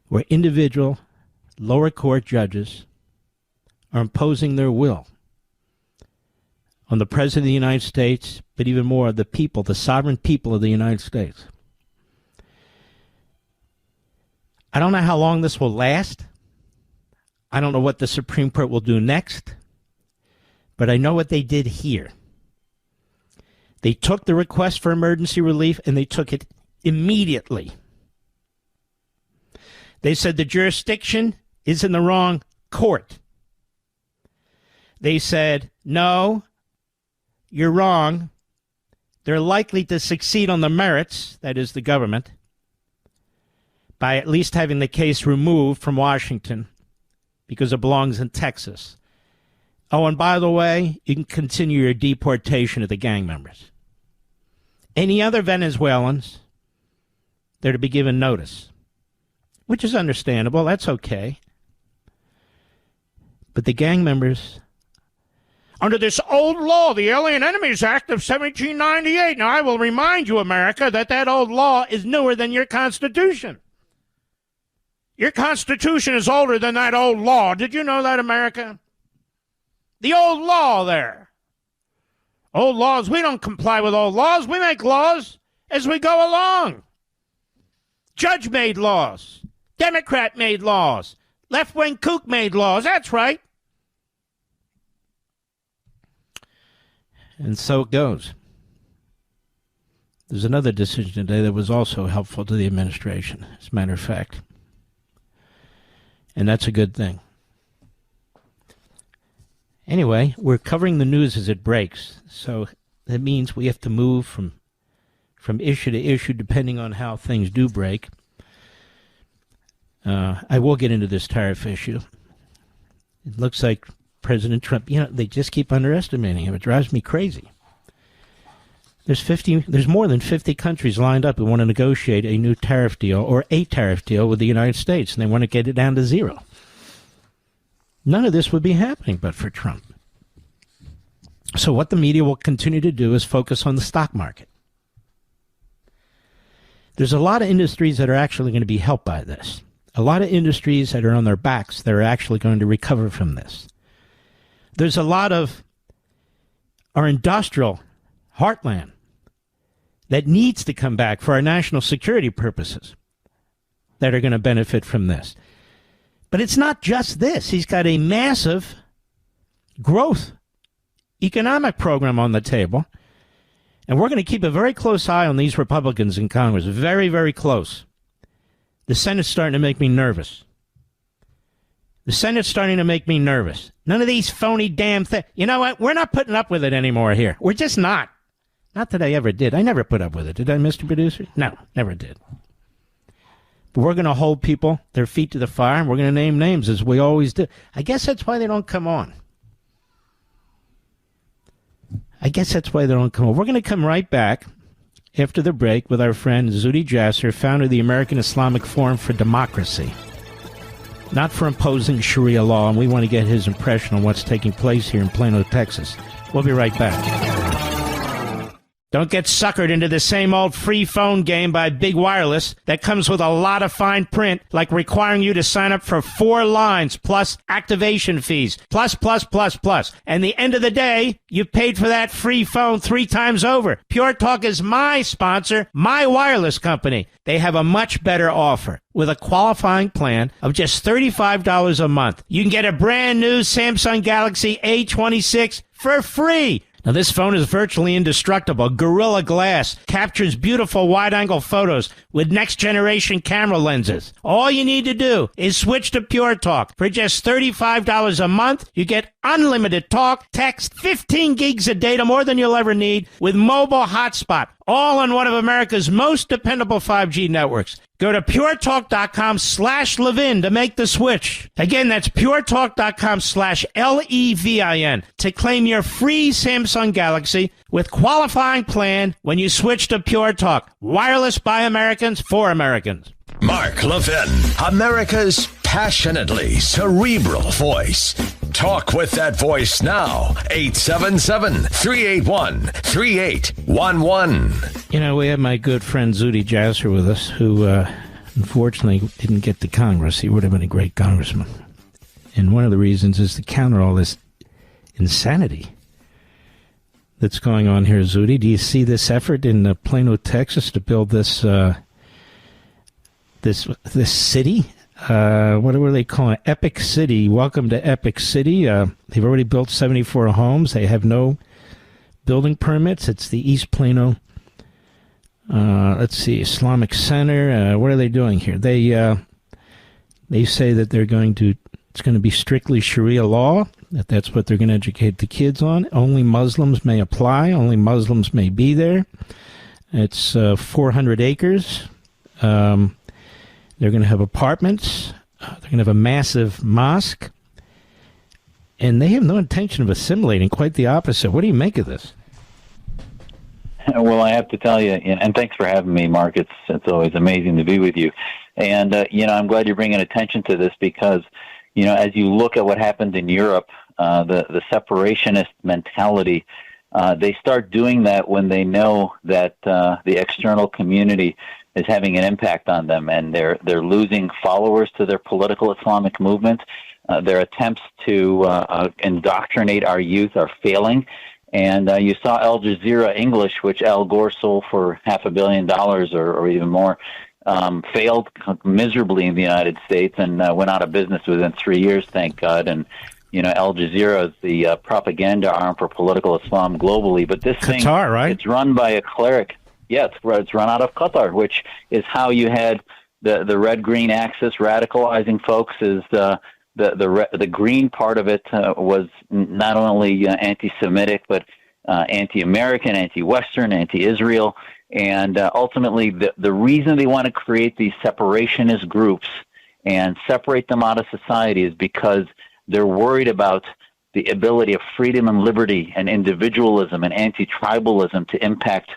where individual lower court judges are imposing their will on the President of the United States, but even more the people, the sovereign people of the United States. I don't know how long this will last. I don't know what the Supreme Court will do next, but I know what they did here. They took the request for emergency relief and they took it immediately. They said the jurisdiction is in the wrong court. They said, no, you're wrong. They're likely to succeed on the merits, that is the government, by at least having the case removed from Washington because it belongs in Texas. Oh, and by the way, you can continue your deportation of the gang members. Any other Venezuelans, they're to be given notice, which is understandable. That's okay. But the gang members, under this old law, the Alien Enemies Act of 1798. Now, I will remind you, America, that old law is newer than your Constitution. Your Constitution is older than that old law. Did you know that, America? The old law there. Old laws, we don't comply with old laws. We make laws as we go along. Judge made laws. Democrat made laws. Left-wing kook made laws. That's right. And so it goes. There's another decision today that was also helpful to the administration, as a matter of fact. And that's a good thing. Anyway, we're covering the news as it breaks. So that means we have to move from issue to issue depending on how things do break. I will get into this tariff issue. It looks like President Trump, they just keep underestimating him. It drives me crazy. There's more than 50 countries lined up who want to negotiate a new tariff deal or a tariff deal with the United States, and they want to get it down to zero. None of this would be happening but for Trump. So what the media will continue to do is focus on the stock market. There's a lot of industries that are actually going to be helped by this. A lot of industries that are on their backs that are actually going to recover from this. There's a lot of our industrial heartland that needs to come back for our national security purposes that are going to benefit from this. But it's not just this. He's got a massive growth economic program on the table. And we're going to keep a very close eye on these Republicans in Congress. Very, very close. The Senate's starting to make me nervous. The Senate's starting to make me nervous. None of these phony damn things. You know what? We're not putting up with it anymore here. We're just not. Not that I ever did. I never put up with it. Did I, Mr. Producer? No, never did. We're going to hold people, their feet to the fire, and we're going to name names, as we always do. I guess that's why they don't come on. We're going to come right back after the break with our friend Zuhdi Jasser, founder of the American Islamic Forum for Democracy. Not for imposing Sharia law, and we want to get his impression on what's taking place here in Plano, Texas. We'll be right back. Don't get suckered into the same old free phone game by Big Wireless that comes with a lot of fine print, like requiring you to sign up for 4 lines plus activation fees, plus. And the end of the day, you've paid for that free phone 3 times over. Pure Talk is my sponsor, my wireless company. They have a much better offer. With a qualifying plan of just $35 a month, you can get a brand new Samsung Galaxy A26 for free. Now, this phone is virtually indestructible. Gorilla Glass captures beautiful wide-angle photos with next-generation camera lenses. All you need to do is switch to Pure Talk. For just $35 a month, you get unlimited talk, text, 15 gigs of data, more than you'll ever need, with mobile hotspot, all on one of America's most dependable 5G networks. Go to puretalk.com/Levin to make the switch. Again, that's puretalk.com/LEVIN to claim your free Samsung Galaxy with qualifying plan when you switch to Pure Talk. Wireless by Americans for Americans. Mark Levin, America's passionately cerebral voice. Talk with that voice now. 877-381-3811. You know, we have my good friend Zudi Jasser with us, who unfortunately didn't get to Congress. He would have been a great congressman. And one of the reasons is to counter all this insanity that's going on here, Zudi. Do you see this effort in Plano, Texas, to build this this city? What were they calling it? Epic City. Welcome to Epic City. They've already built 74 homes. They have no building permits. It's the East Plano, Islamic Center. What are they doing here? They say that it's going to be strictly Sharia law, that's what they're going to educate the kids on. Only Muslims may apply. Only Muslims may be there. It's 400 acres. They're going to have apartments. They're going to have a massive mosque. And they have no intention of assimilating, quite the opposite. What do you make of this? Well, I have to tell you, and thanks for having me, Mark. It's always amazing to be with you. And, I'm glad you're bringing attention to this because, as you look at what happened in Europe, the separationist mentality, they start doing that when they know that the external community is having an impact on them, and they're losing followers to their political Islamic movement. Their attempts to indoctrinate our youth are failing. And you saw Al Jazeera English, which Al Gore sold for $500 million or even more, failed miserably in the United States and went out of business within 3 years, thank God. And, Al Jazeera is the propaganda arm for political Islam globally. But this thing, right? It's run by a cleric. Yeah, it's run out of Qatar, which is how you had the red-green axis radicalizing folks. Is the green part of it was not only anti-Semitic but anti-American, anti-Western, anti-Israel, and ultimately the reason they want to create these separationist groups and separate them out of society is because they're worried about the ability of freedom and liberty and individualism and anti-tribalism to impact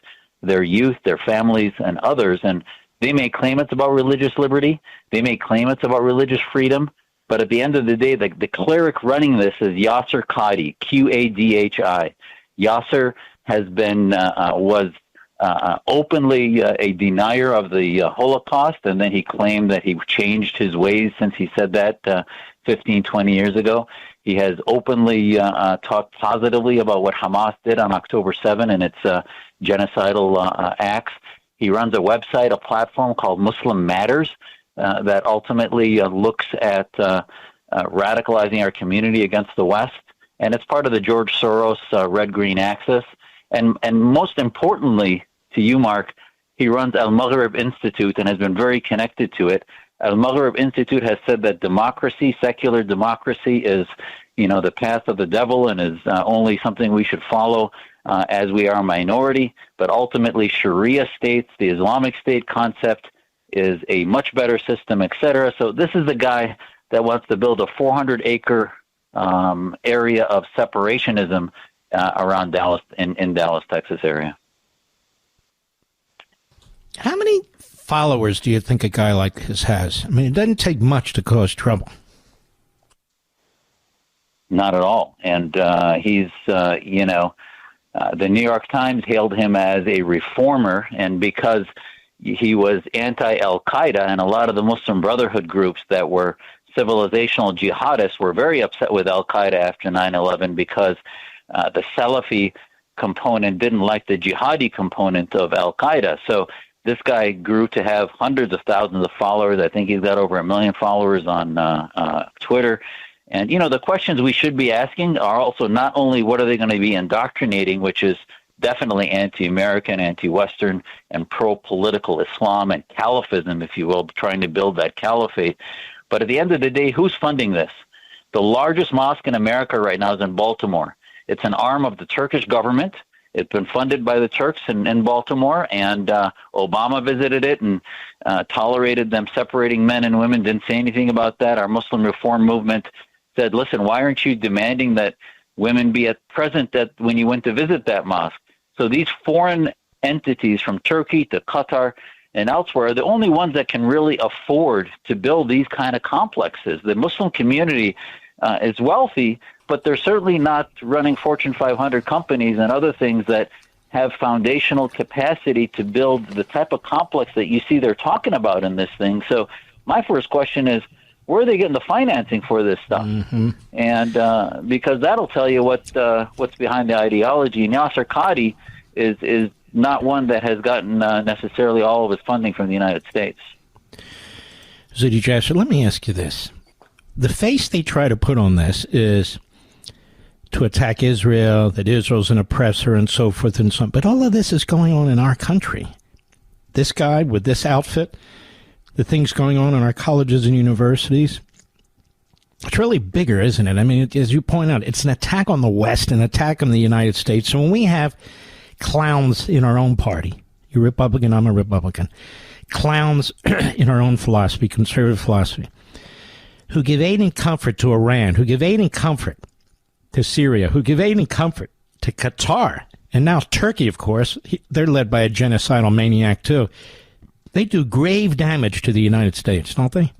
their youth, their families, and others. And they may claim it's about religious liberty. They may claim it's about religious freedom. But at the end of the day, the cleric running this is Yasser Qadhi, Qadhi. Yasser has been was openly a denier of the Holocaust, and then he claimed that he changed his ways since he said that 15, 20 years ago. He has openly talked positively about what Hamas did on October 7 and its genocidal acts. He runs a website, a platform called Muslim Matters that ultimately looks at radicalizing our community against the West. And it's part of the George Soros red-green axis. And most importantly to you, Mark, he runs Al-Maghrib Institute and has been very connected to it. Al-Maghrib Institute has said that democracy, secular democracy, is, the path of the devil and is only something we should follow as we are a minority. But ultimately, Sharia states, the Islamic State concept, is a much better system, etc. So this is the guy that wants to build a 400-acre area of separationism around Dallas, in Dallas, Texas area. How many followers do you think a guy like this has? I mean, it doesn't take much to cause trouble. Not at all. And he's, the New York Times hailed him as a reformer, and because he was anti-Al-Qaeda, and a lot of the Muslim Brotherhood groups that were civilizational jihadists were very upset with Al-Qaeda after 9/11 because the Salafi component didn't like the jihadi component of Al-Qaeda. So this guy grew to have hundreds of thousands of followers. I think he's got over 1 million followers on Twitter. And, the questions we should be asking are also not only what are they going to be indoctrinating, which is definitely anti-American, anti-Western, and pro-political Islam and Caliphism, if you will, trying to build that caliphate. But at the end of the day, who's funding this? The largest mosque in America right now is in Baltimore. It's an arm of the Turkish government. It's been funded by the Turks in Baltimore, and Obama visited it and tolerated them separating men and women, didn't say anything about that. Our Muslim reform movement said, listen, why aren't you demanding that women be present when you went to visit that mosque? So these foreign entities from Turkey to Qatar and elsewhere are the only ones that can really afford to build these kind of complexes. The Muslim community is wealthy, but they're certainly not running Fortune 500 companies and other things that have foundational capacity to build the type of complex that you see they're talking about in this thing. So my first question is, where are they getting the financing for this stuff? Mm-hmm. And because that'll tell you what's behind the ideology. And Yasser Qadi is not one that has gotten necessarily all of his funding from the United States. Zudi Jasser, let me ask you this. The face they try to put on this is to attack Israel, that Israel's an oppressor and so forth and so on. But all of this is going on in our country. This guy with this outfit, the things going on in our colleges and universities, it's really bigger, isn't it? I mean, as you point out, it's an attack on the West, an attack on the United States. So when we have clowns in our own party, you're Republican, I'm a Republican, clowns in our own philosophy, conservative philosophy, who give aid and comfort to Iran, who give aid and comfort to Syria, who give aid and comfort to Qatar, and now Turkey, of course. They're led by a genocidal maniac, too. They do grave damage to the United States, don't they?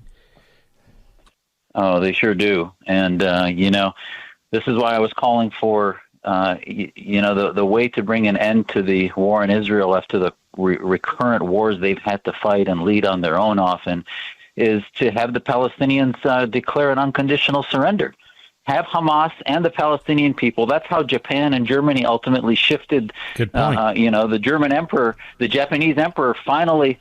Oh, they sure do. And, this is why I was calling for, the way to bring an end to the war in Israel after the recurrent wars they've had to fight and lead on their own often is to have the Palestinians declare an unconditional surrender. Have Hamas and the Palestinian people. That's how Japan and Germany ultimately shifted. Good point. The German emperor, the Japanese emperor finally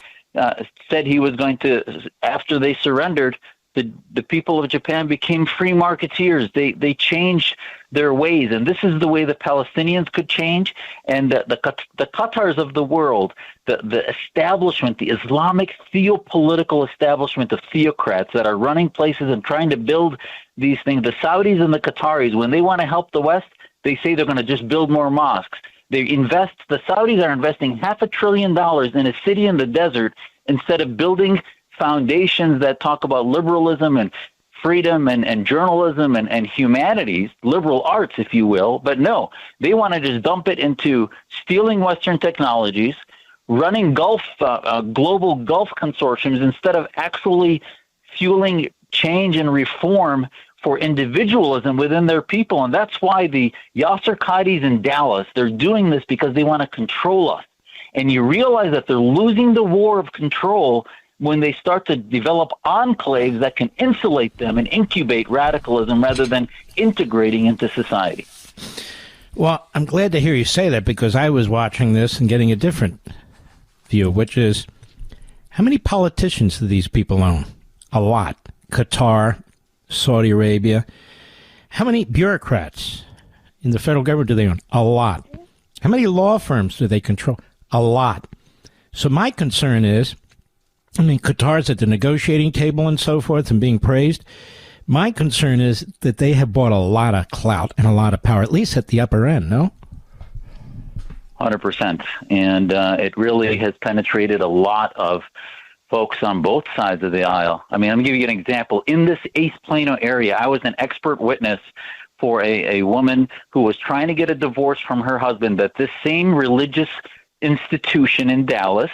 said he was going to, after they surrendered, the people of Japan became free marketeers. They changed their ways, and this is the way the Palestinians could change, and the Qatars of the world, the establishment, the Islamic theopolitical establishment of theocrats that are running places and trying to build these things. The Saudis and the Qataris, when they want to help the West, they say they're going to just build more mosques. The Saudis are investing $500 billion in a city in the desert instead of building foundations that talk about liberalism and freedom and journalism and humanities, liberal arts, if you will. But no, they want to just dump it into stealing Western technologies, running global Gulf consortiums instead of actually fueling change and reform for individualism within their people. And that's why the Yasser Qadis in Dallas, they're doing this because they want to control us. And you realize that they're losing the war of control when they start to develop enclaves that can insulate them and incubate radicalism rather than integrating into society. Well, I'm glad to hear you say that, because I was watching this and getting a different view, which is, how many politicians do these people own? A lot. Qatar, Saudi Arabia. How many bureaucrats in the federal government do they own? A lot. How many law firms do they control? A lot. So my concern is, Qatar's at the negotiating table and so forth and being praised. My concern is that they have bought a lot of clout and a lot of power, at least at the upper end, no? 100%. And it really has penetrated a lot of folks on both sides of the aisle. I mean, I'm going to give you an example. In this East Plano area, I was an expert witness for a woman who was trying to get a divorce from her husband, that this same religious institution in Dallas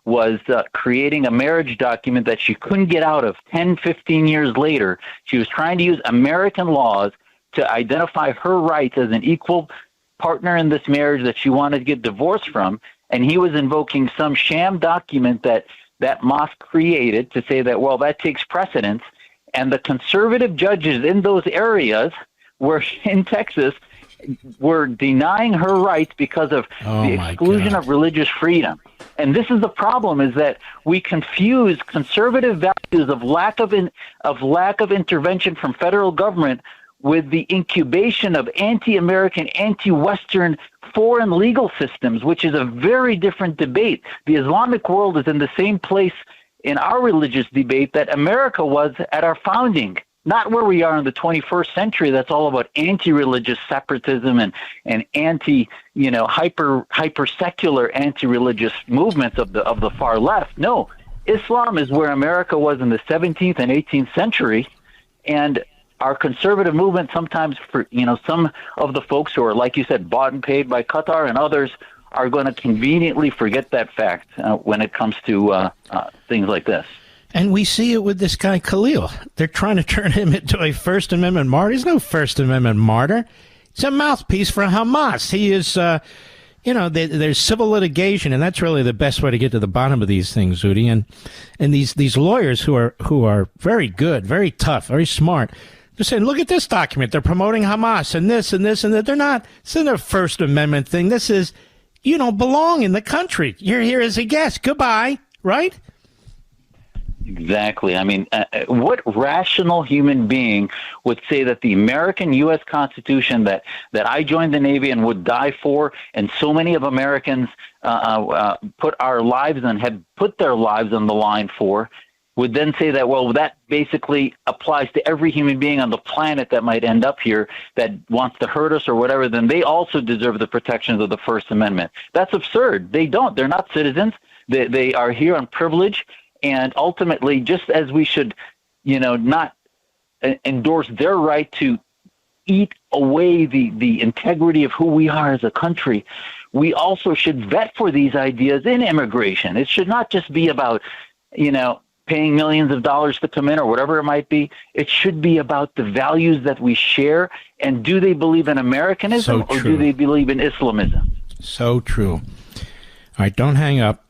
was creating a marriage document that she couldn't get out of 10, 15 years later. She was trying to use American laws to identify her rights as an equal partner in this marriage that she wanted to get divorced from, and he was invoking some sham document that mosque created to say that, well, that takes precedence, and the conservative judges in those areas were in Texas were denying her rights because of the exclusion of religious freedom. And this is the problem, is that we confuse conservative values of lack of intervention from federal government with the incubation of anti-American, anti-Western foreign legal systems, which is a very different debate. The Islamic world is in the same place in our religious debate that America was at our founding, not where we are in the 21st century. That's all about anti-religious separatism and anti, hyper secular anti-religious movements of the far left. No, Islam is where America was in the 17th and 18th century, and our conservative movement sometimes, for some of the folks who are, like you said, bought and paid by Qatar and others, are going to conveniently forget that fact when it comes to things like this. And we see it with this guy Khalil. They're trying to turn him into a First Amendment martyr. He's no First Amendment martyr. He's a mouthpiece for Hamas. He is, there's civil litigation, and that's really the best way to get to the bottom of these things, Zudi. And these lawyers who are very good, very tough, very smart, they're saying, look at this document. They're promoting Hamas and this and this and that. They're not. It's not a First Amendment thing. This is, you don't belong in the country. You're here as a guest. Goodbye. Right? Exactly. I mean, what rational human being would say that the American U.S. Constitution that I joined the Navy and would die for, and so many of Americans put our lives and have put their lives on the line for, would then say that, well, that basically applies to every human being on the planet that might end up here that wants to hurt us or whatever, then they also deserve the protections of the First Amendment. That's absurd. They don't. They're not citizens. They are here on privilege. And ultimately, just as we should, not endorse their right to eat away the integrity of who we are as a country, we also should vet for these ideas in immigration. It should not just be about, paying millions of dollars to come in or whatever it might be. It should be about the values that we share, and do they believe in Americanism or do they believe in Islamism? So true. All right, don't hang up.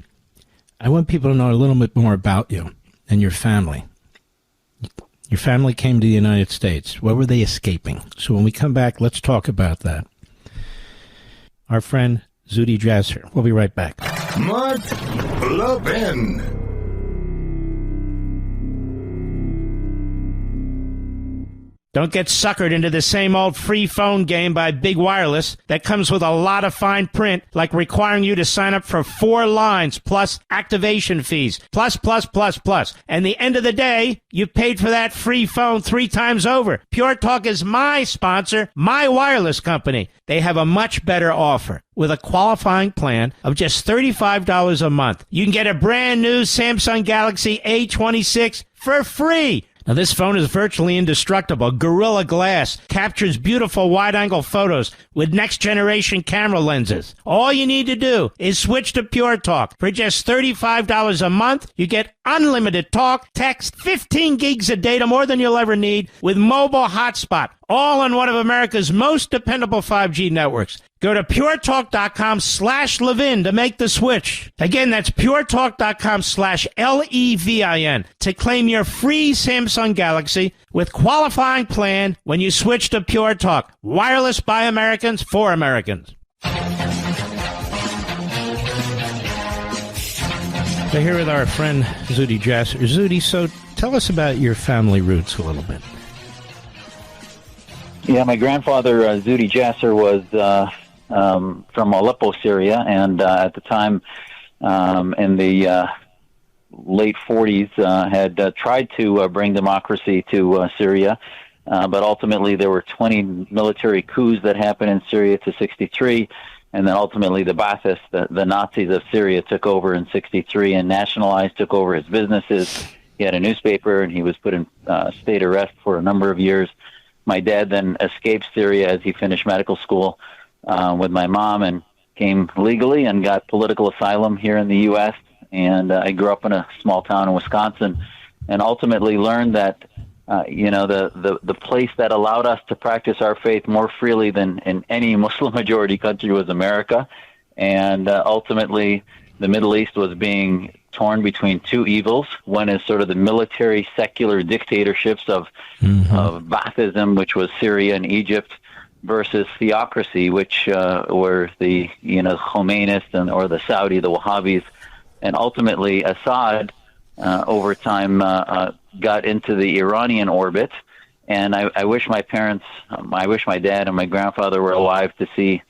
I want people to know a little bit more about you and your family. Your family came to the United States. What were they escaping? So when we come back, let's talk about that. Our friend Zudi Jasser. We'll be right back. Mark Levin. Don't get suckered into the same old free phone game by Big Wireless that comes with a lot of fine print, like requiring you to sign up for 4 lines plus activation fees, plus. And the end of the day, you've paid for that free phone 3 times over. Pure Talk is my sponsor, my wireless company. They have a much better offer. With a qualifying plan of just $35 a month, you can get a brand new Samsung Galaxy A26 for free. Now, this phone is virtually indestructible. Gorilla Glass captures beautiful wide-angle photos with next-generation camera lenses. All you need to do is switch to Pure Talk. For just $35 a month, you get unlimited talk, text, 15 gigs of data, more than you'll ever need, with mobile hotspot, all on one of America's most dependable 5G networks. Go to puretalk.com/Levin to make the switch. Again, that's puretalk.com/LEVIN to claim your free Samsung Galaxy with qualifying plan when you switch to Pure Talk. Wireless by Americans for Americans. We're here with our friend Zudi Jasser. Zudi, so tell us about your family roots a little bit. Yeah, my grandfather, Zudi Jasser, was from Aleppo, Syria, and at the time, in the late 40s, had tried to bring democracy to Syria, but ultimately there were 20 military coups that happened in Syria to 63. And then ultimately the Baathists, the Nazis of Syria, took over in 1963 and nationalized, took over his businesses. He had a newspaper, and he was put in state arrest for a number of years. My dad then escaped Syria as he finished medical school with my mom and came legally and got political asylum here in the U.S. And I grew up in a small town in Wisconsin and ultimately learned that the place that allowed us to practice our faith more freely than in any Muslim-majority country was America. And ultimately, the Middle East was being torn between two evils. One is sort of the military, secular dictatorships of Baathism, which was Syria and Egypt, versus theocracy, which were the Khomeinists or the Saudi, the Wahhabis. And ultimately, Assad, over time, got into the Iranian orbit, and I wish my parents, I wish my dad and my grandfather were alive to see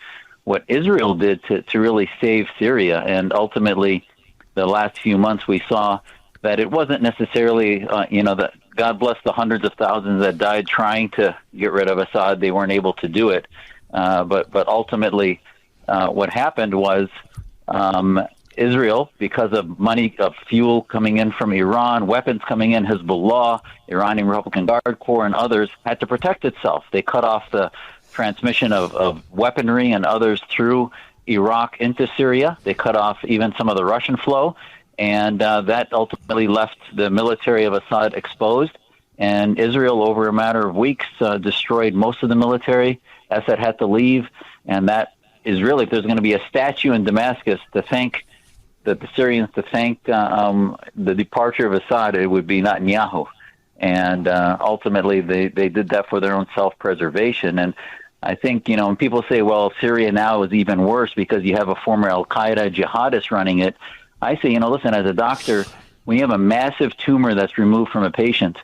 what Israel did to really save Syria. And ultimately, the last few months we saw that it wasn't necessarily, that God bless the hundreds of thousands that died trying to get rid of Assad. They weren't able to do it. But ultimately, what happened was Israel, because of money, of fuel coming in from Iran, weapons coming in, Hezbollah, Iranian Republican Guard Corps, and others, had to protect itself. They cut off the transmission of weaponry and others through Iraq into Syria. They cut off even some of the Russian flow, and that ultimately left the military of Assad exposed. And Israel, over a matter of weeks, destroyed most of the military. Assad had to leave, and that is really, if there's going to be a statue in Damascus to thank the Syrians, to thank the departure of Assad, it would be Netanyahu. And ultimately, they did that for their own self-preservation. And I think, when people say, well, Syria now is even worse because you have a former al-Qaeda jihadist running it, I say, listen, as a doctor, when you have a massive tumor that's removed from a patient,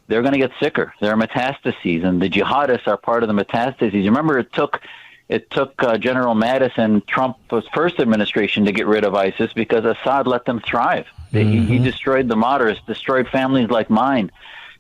they're going to get sicker. There are metastases, and the jihadists are part of the metastases. You remember it took General Mattis and Trump's first administration to get rid of ISIS because Assad let them thrive. He destroyed the moderates, destroyed families like mine.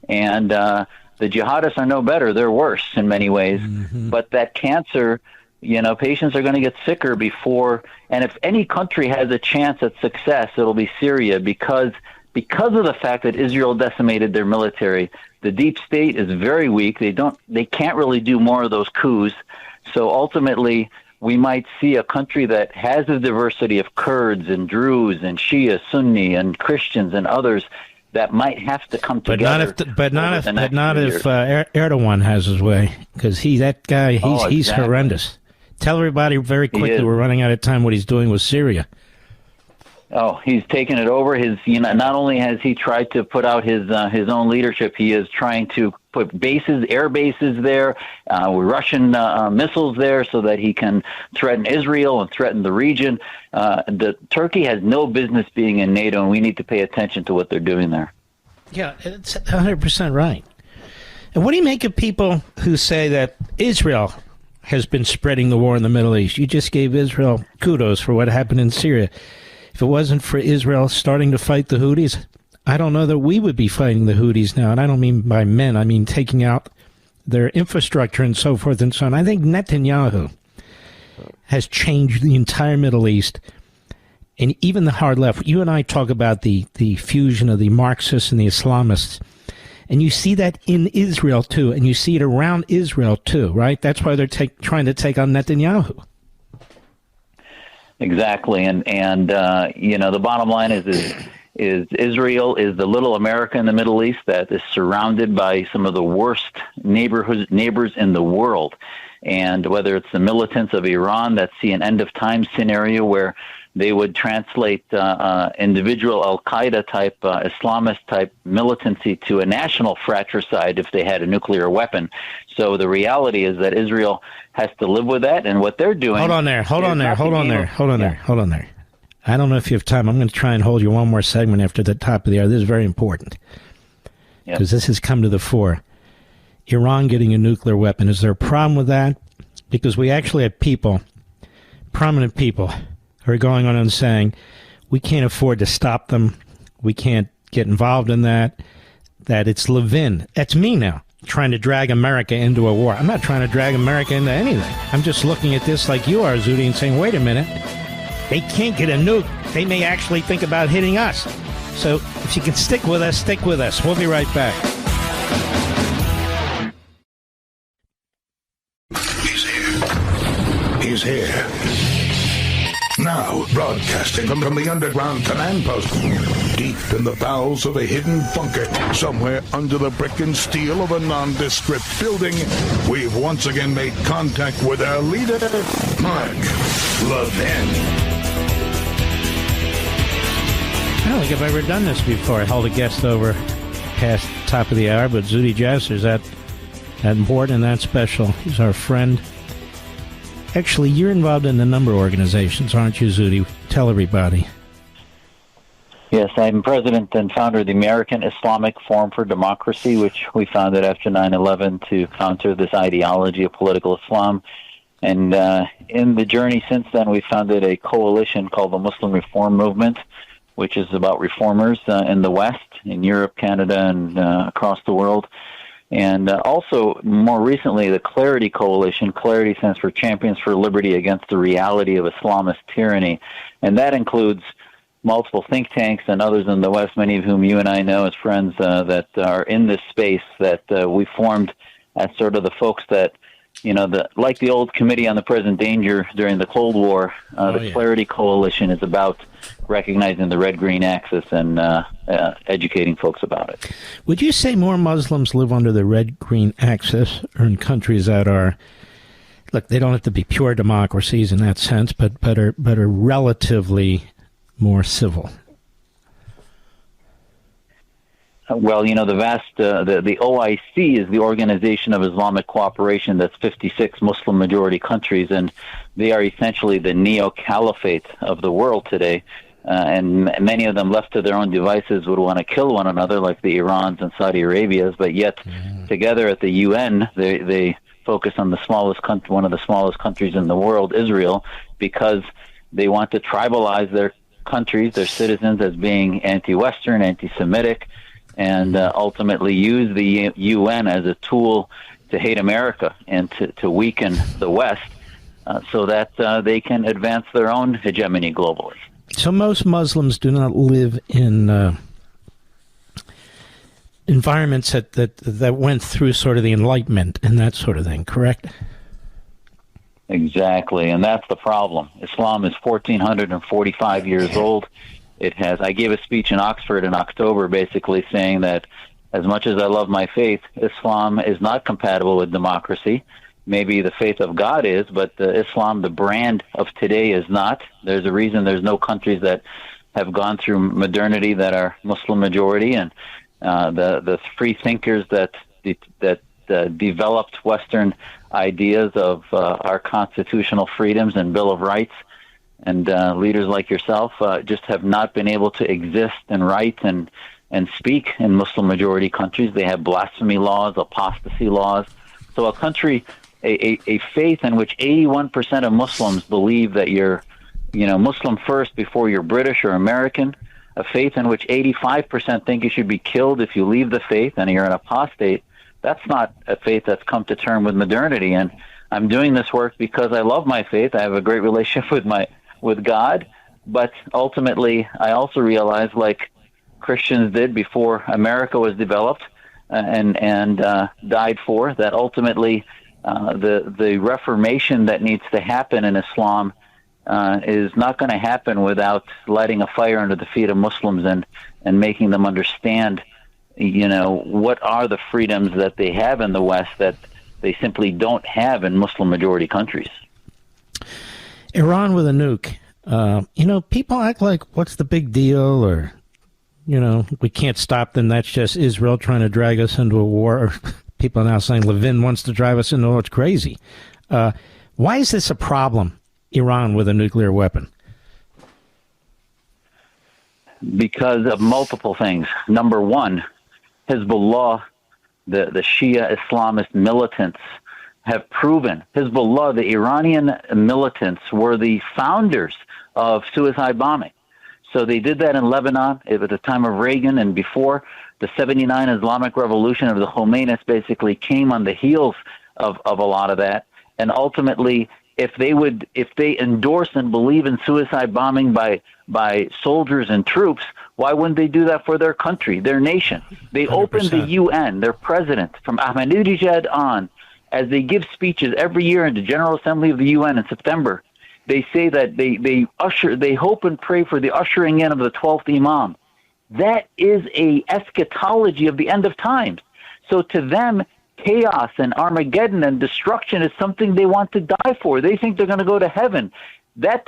And the jihadists are no better. They're worse in many ways. But that cancer, patients are going to get sicker before. And if any country has a chance at success, it'll be Syria because of the fact that Israel decimated their military. The deep state is very weak. They can't really do more of those coups. So ultimately, we might see a country that has a diversity of Kurds and Druze and Shia, Sunni, and Christians and others that might have to come together. But not if Erdogan has his way, because he's horrendous. Tell everybody very quickly, we're running out of time, what he's doing with Syria. Oh, he's taken it over. Not only has he tried to put out his own leadership, he is trying to put air bases there, with Russian missiles there, so that he can threaten Israel and threaten the region. Turkey has no business being in NATO, and we need to pay attention to what they're doing there. Yeah, it's 100% right. And what do you make of people who say that Israel has been spreading the war in the Middle East? You just gave Israel kudos for what happened in Syria. If it wasn't for Israel starting to fight the Houthis, I don't know that we would be fighting the Houthis now. And I don't mean by men. I mean taking out their infrastructure and so forth and so on. I think Netanyahu has changed the entire Middle East and even the hard left. You and I talk about the fusion of the Marxists and the Islamists. And you see that in Israel, too. And you see it around Israel, too, right? That's why they're trying to take on Netanyahu. Exactly, and the bottom line is Israel is the little America in the Middle East that is surrounded by some of the worst neighbors in the world, and whether it's the militants of Iran that see an end of time scenario where they would translate individual al-Qaeda type, Islamist type militancy to a national fratricide if they had a nuclear weapon. So the reality is that Israel has to live with that, and what they're doing... Hold on there. I don't know if you have time. I'm going to try and hold you one more segment after the top of the hour. This is very important, because this has come to the fore. Iran getting a nuclear weapon. Is there a problem with that? Because we actually have people, prominent people, who are going on and saying, we can't afford to stop them. We can't get involved in that. That it's Levin. That's me now. trying to drag America into a war. I'm not trying to drag America into anything. I'm just looking at this like you are, Zudi, and saying, wait a minute, they can't get a nuke. They may actually think about hitting us. So if you can stick with us, stick with us. We'll be right back. He's here. Now, broadcasting from the underground command post, deep in the bowels of a hidden bunker, somewhere under the brick and steel of a nondescript building, we've once again made contact with our leader, Mark Levin. I don't think I've ever done this before. I held a guest over past top of the hour, but Zudi Jasser is that important and that special. He's our friend. Actually, you're involved in a number of organizations, aren't you, Zudi? Tell everybody. Yes, I'm president and founder of the American Islamic Forum for Democracy, which we founded after 9/11 to counter this ideology of political Islam. And in the journey since then, we founded a coalition called the Muslim Reform Movement, which is about reformers in the West, in Europe, Canada, and across the world. And also, more recently, the Clarity Coalition. Clarity stands for Champions for Liberty Against the Reality of Islamist Tyranny. And that includes multiple think tanks and others in the West, many of whom you and I know as friends that are in this space, that we formed as sort of the folks that, like the old Committee on the Present Danger during the Cold War. Clarity Coalition is about recognizing the red-green axis and educating folks about it. Would you say more Muslims live under the red-green axis or in countries that are, look, they don't have to be pure democracies in that sense, but are relatively more civil? Well, the OIC is the Organization of Islamic Cooperation. That's 56 Muslim-majority countries, and they are essentially the neo-caliphate of the world today. And many of them, left to their own devices, would want to kill one another, like the Irans and Saudi Arabias. But yet, together at the UN, they focus on the smallest country, one of the smallest countries in the world, Israel, because they want to tribalize their countries, their citizens, as being anti-Western, anti-Semitic, and ultimately use the UN as a tool to hate America and to weaken the West so that they can advance their own hegemony globally. So most Muslims do not live in environments that went through sort of the Enlightenment and that sort of thing, correct? Exactly, and that's the problem. Islam is 1,445 years old. I gave a speech in Oxford in October basically saying that as much as I love my faith, Islam is not compatible with democracy. Maybe the faith of God is, but Islam, the brand of today, is not. There's a reason there's no countries that have gone through modernity that are Muslim majority, and the free thinkers that developed Western ideas of our constitutional freedoms and Bill of Rights, and leaders like yourself just have not been able to exist and write and speak in Muslim-majority countries. They have blasphemy laws, apostasy laws. So a country, a faith in which 81% of Muslims believe that you're, Muslim first before you're British or American, a faith in which 85% think you should be killed if you leave the faith and you're an apostate, that's not a faith that's come to term with modernity. And I'm doing this work because I love my faith. I have a great relationship with God, but ultimately I also realize, like Christians did before America was developed and died for, that ultimately the reformation that needs to happen in Islam is not going to happen without lighting a fire under the feet of Muslims and making them understand, what are the freedoms that they have in the West that they simply don't have in Muslim-majority countries. Iran with a nuke. People act like, what's the big deal? Or, we can't stop them. That's just Israel trying to drag us into a war. Or people are now saying Levin wants to drive us into it's crazy. Why is this a problem, Iran with a nuclear weapon? Because of multiple things. Number one, Hezbollah, the Shia Islamist militants, have proven, Hezbollah, the Iranian militants, were the founders of suicide bombing. So they did that in Lebanon at the time of Reagan, and before the 79 Islamic Revolution of the Khomeinists basically came on the heels of a lot of that. And ultimately, if they endorse and believe in suicide bombing by soldiers and troops, why wouldn't they do that for their country, their nation? They 100%. Opened the UN, their president, from Ahmadinejad on, as they give speeches every year in the General Assembly of the UN in September. They say that they hope and pray for the ushering in of the 12th Imam. That is a eschatology of the end of times. So to them, chaos and Armageddon and destruction is something they want to die for. They think they're going to go to heaven. That's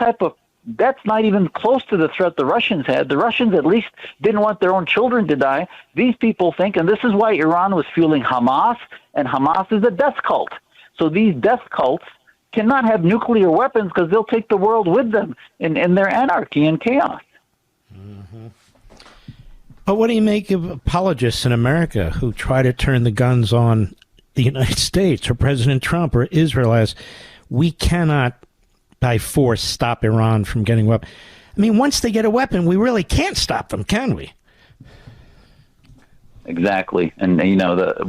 not even close to the threat the Russians had. The Russians at least didn't want their own children to die. These people think, and this is why Iran was fueling Hamas, and Hamas is a death cult. So these death cults cannot have nuclear weapons because they'll take the world with them in their anarchy and chaos. Mm-hmm. But what do you make of apologists in America who try to turn the guns on the United States or President Trump or Israel as we cannot by force stop Iran from getting weapons? I mean, once they get a weapon, we really can't stop them, can we? Exactly. And,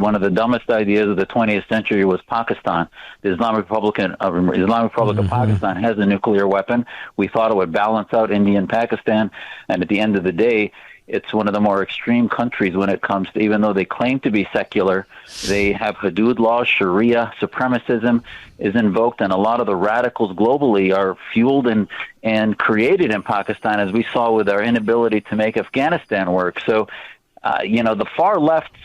one of the dumbest ideas of the 20th century was Pakistan. The Islamic Republic of Pakistan has a nuclear weapon. We thought it would balance out India and Pakistan. And at the end of the day, it's one of the more extreme countries when it comes to, even though they claim to be secular, they have hudud laws, Sharia, supremacism is invoked, and a lot of the radicals globally are fueled and created in Pakistan, as we saw with our inability to make Afghanistan work. So, the far left's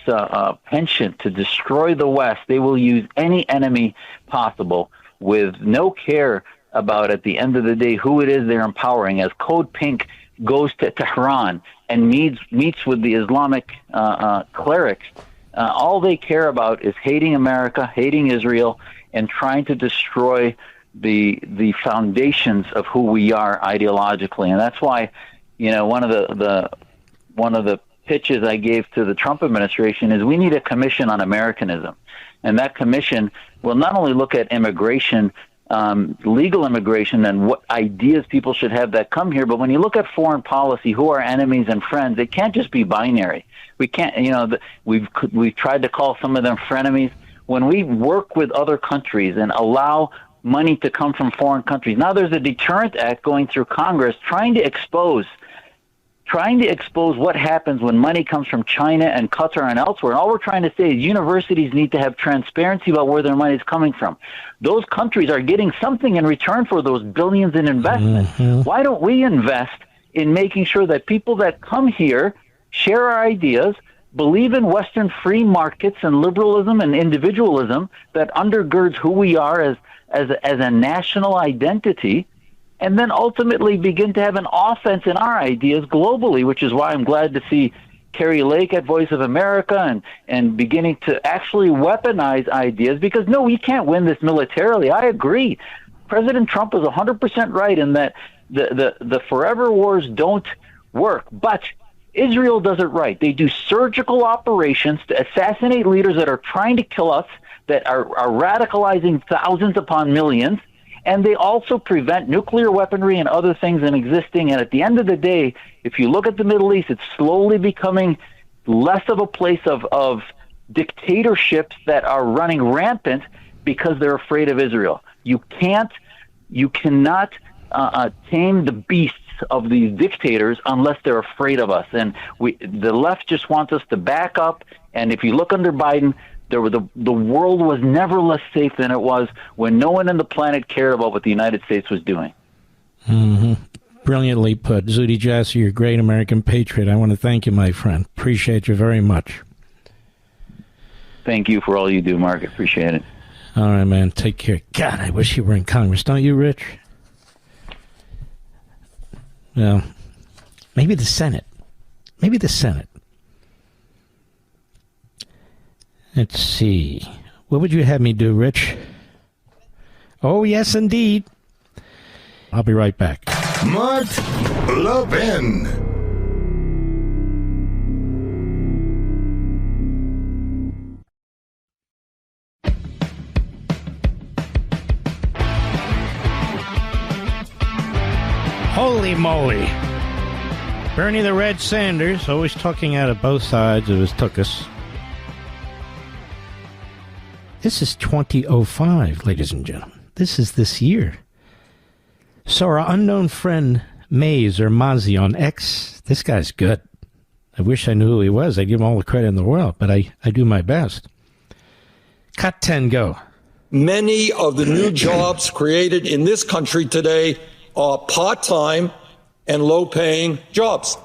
penchant to destroy the West, they will use any enemy possible with no care about, at the end of the day, who it is they're empowering. As Code Pink goes to Tehran and meets with the Islamic clerics, all they care about is hating America, hating Israel, and trying to destroy the foundations of who we are ideologically. And that's why, one of the pitches I gave to the Trump administration is we need a commission on Americanism. And that commission will not only look at immigration, legal immigration, and what ideas people should have that come here, but when you look at foreign policy, who are enemies and friends, it can't just be binary. We can't, we've tried to call some of them frenemies. When we work with other countries and allow money to come from foreign countries, now there's a Deterrent Act going through Congress trying to expose what happens when money comes from China and Qatar and elsewhere. And all we're trying to say is universities need to have transparency about where their money is coming from. Those countries are getting something in return for those billions in investment. Mm-hmm. Why don't we invest in making sure that people that come here share our ideas, believe in Western free markets and liberalism and individualism that undergirds who we are as a national identity, and then ultimately begin to have an offense in our ideas globally, which is why I'm glad to see Carrie Lake at Voice of America and beginning to actually weaponize ideas, because, no, we can't win this militarily. I agree. President Trump is 100% right in that the forever wars don't work, but Israel does it right. They do surgical operations to assassinate leaders that are trying to kill us, that are radicalizing thousands upon millions, and they also prevent nuclear weaponry and other things in existing. And at the end of the day, if you look at the Middle East, it's slowly becoming less of a place of dictatorships that are running rampant because they're afraid of Israel. You cannot tame the beasts of these dictators unless they're afraid of us. And the left just wants us to back up. And if you look under Biden, the world was never less safe than it was when no one on the planet cared about what the United States was doing. Mm-hmm. Brilliantly put. Zudi Jasser, you're a great American patriot. I want to thank you, my friend. Appreciate you very much. Thank you for all you do, Mark. Appreciate it. All right, man. Take care. God, I wish you were in Congress. Don't you, Rich? Well, maybe the Senate. Maybe the Senate. Let's see. What would you have me do, Rich? Oh, yes, indeed. I'll be right back. Mark Levin. Holy moly. Bernie the Red Sanders, always talking out of both sides of his tuchus. This is 2005, ladies and gentlemen. This is this year. So our unknown friend Maze or Mazi on X, this guy's good. I wish I knew who he was. I'd give him all the credit in the world, but I do my best. Cut 10, go. Many of the new jobs created in this country today are part-time and low-paying jobs.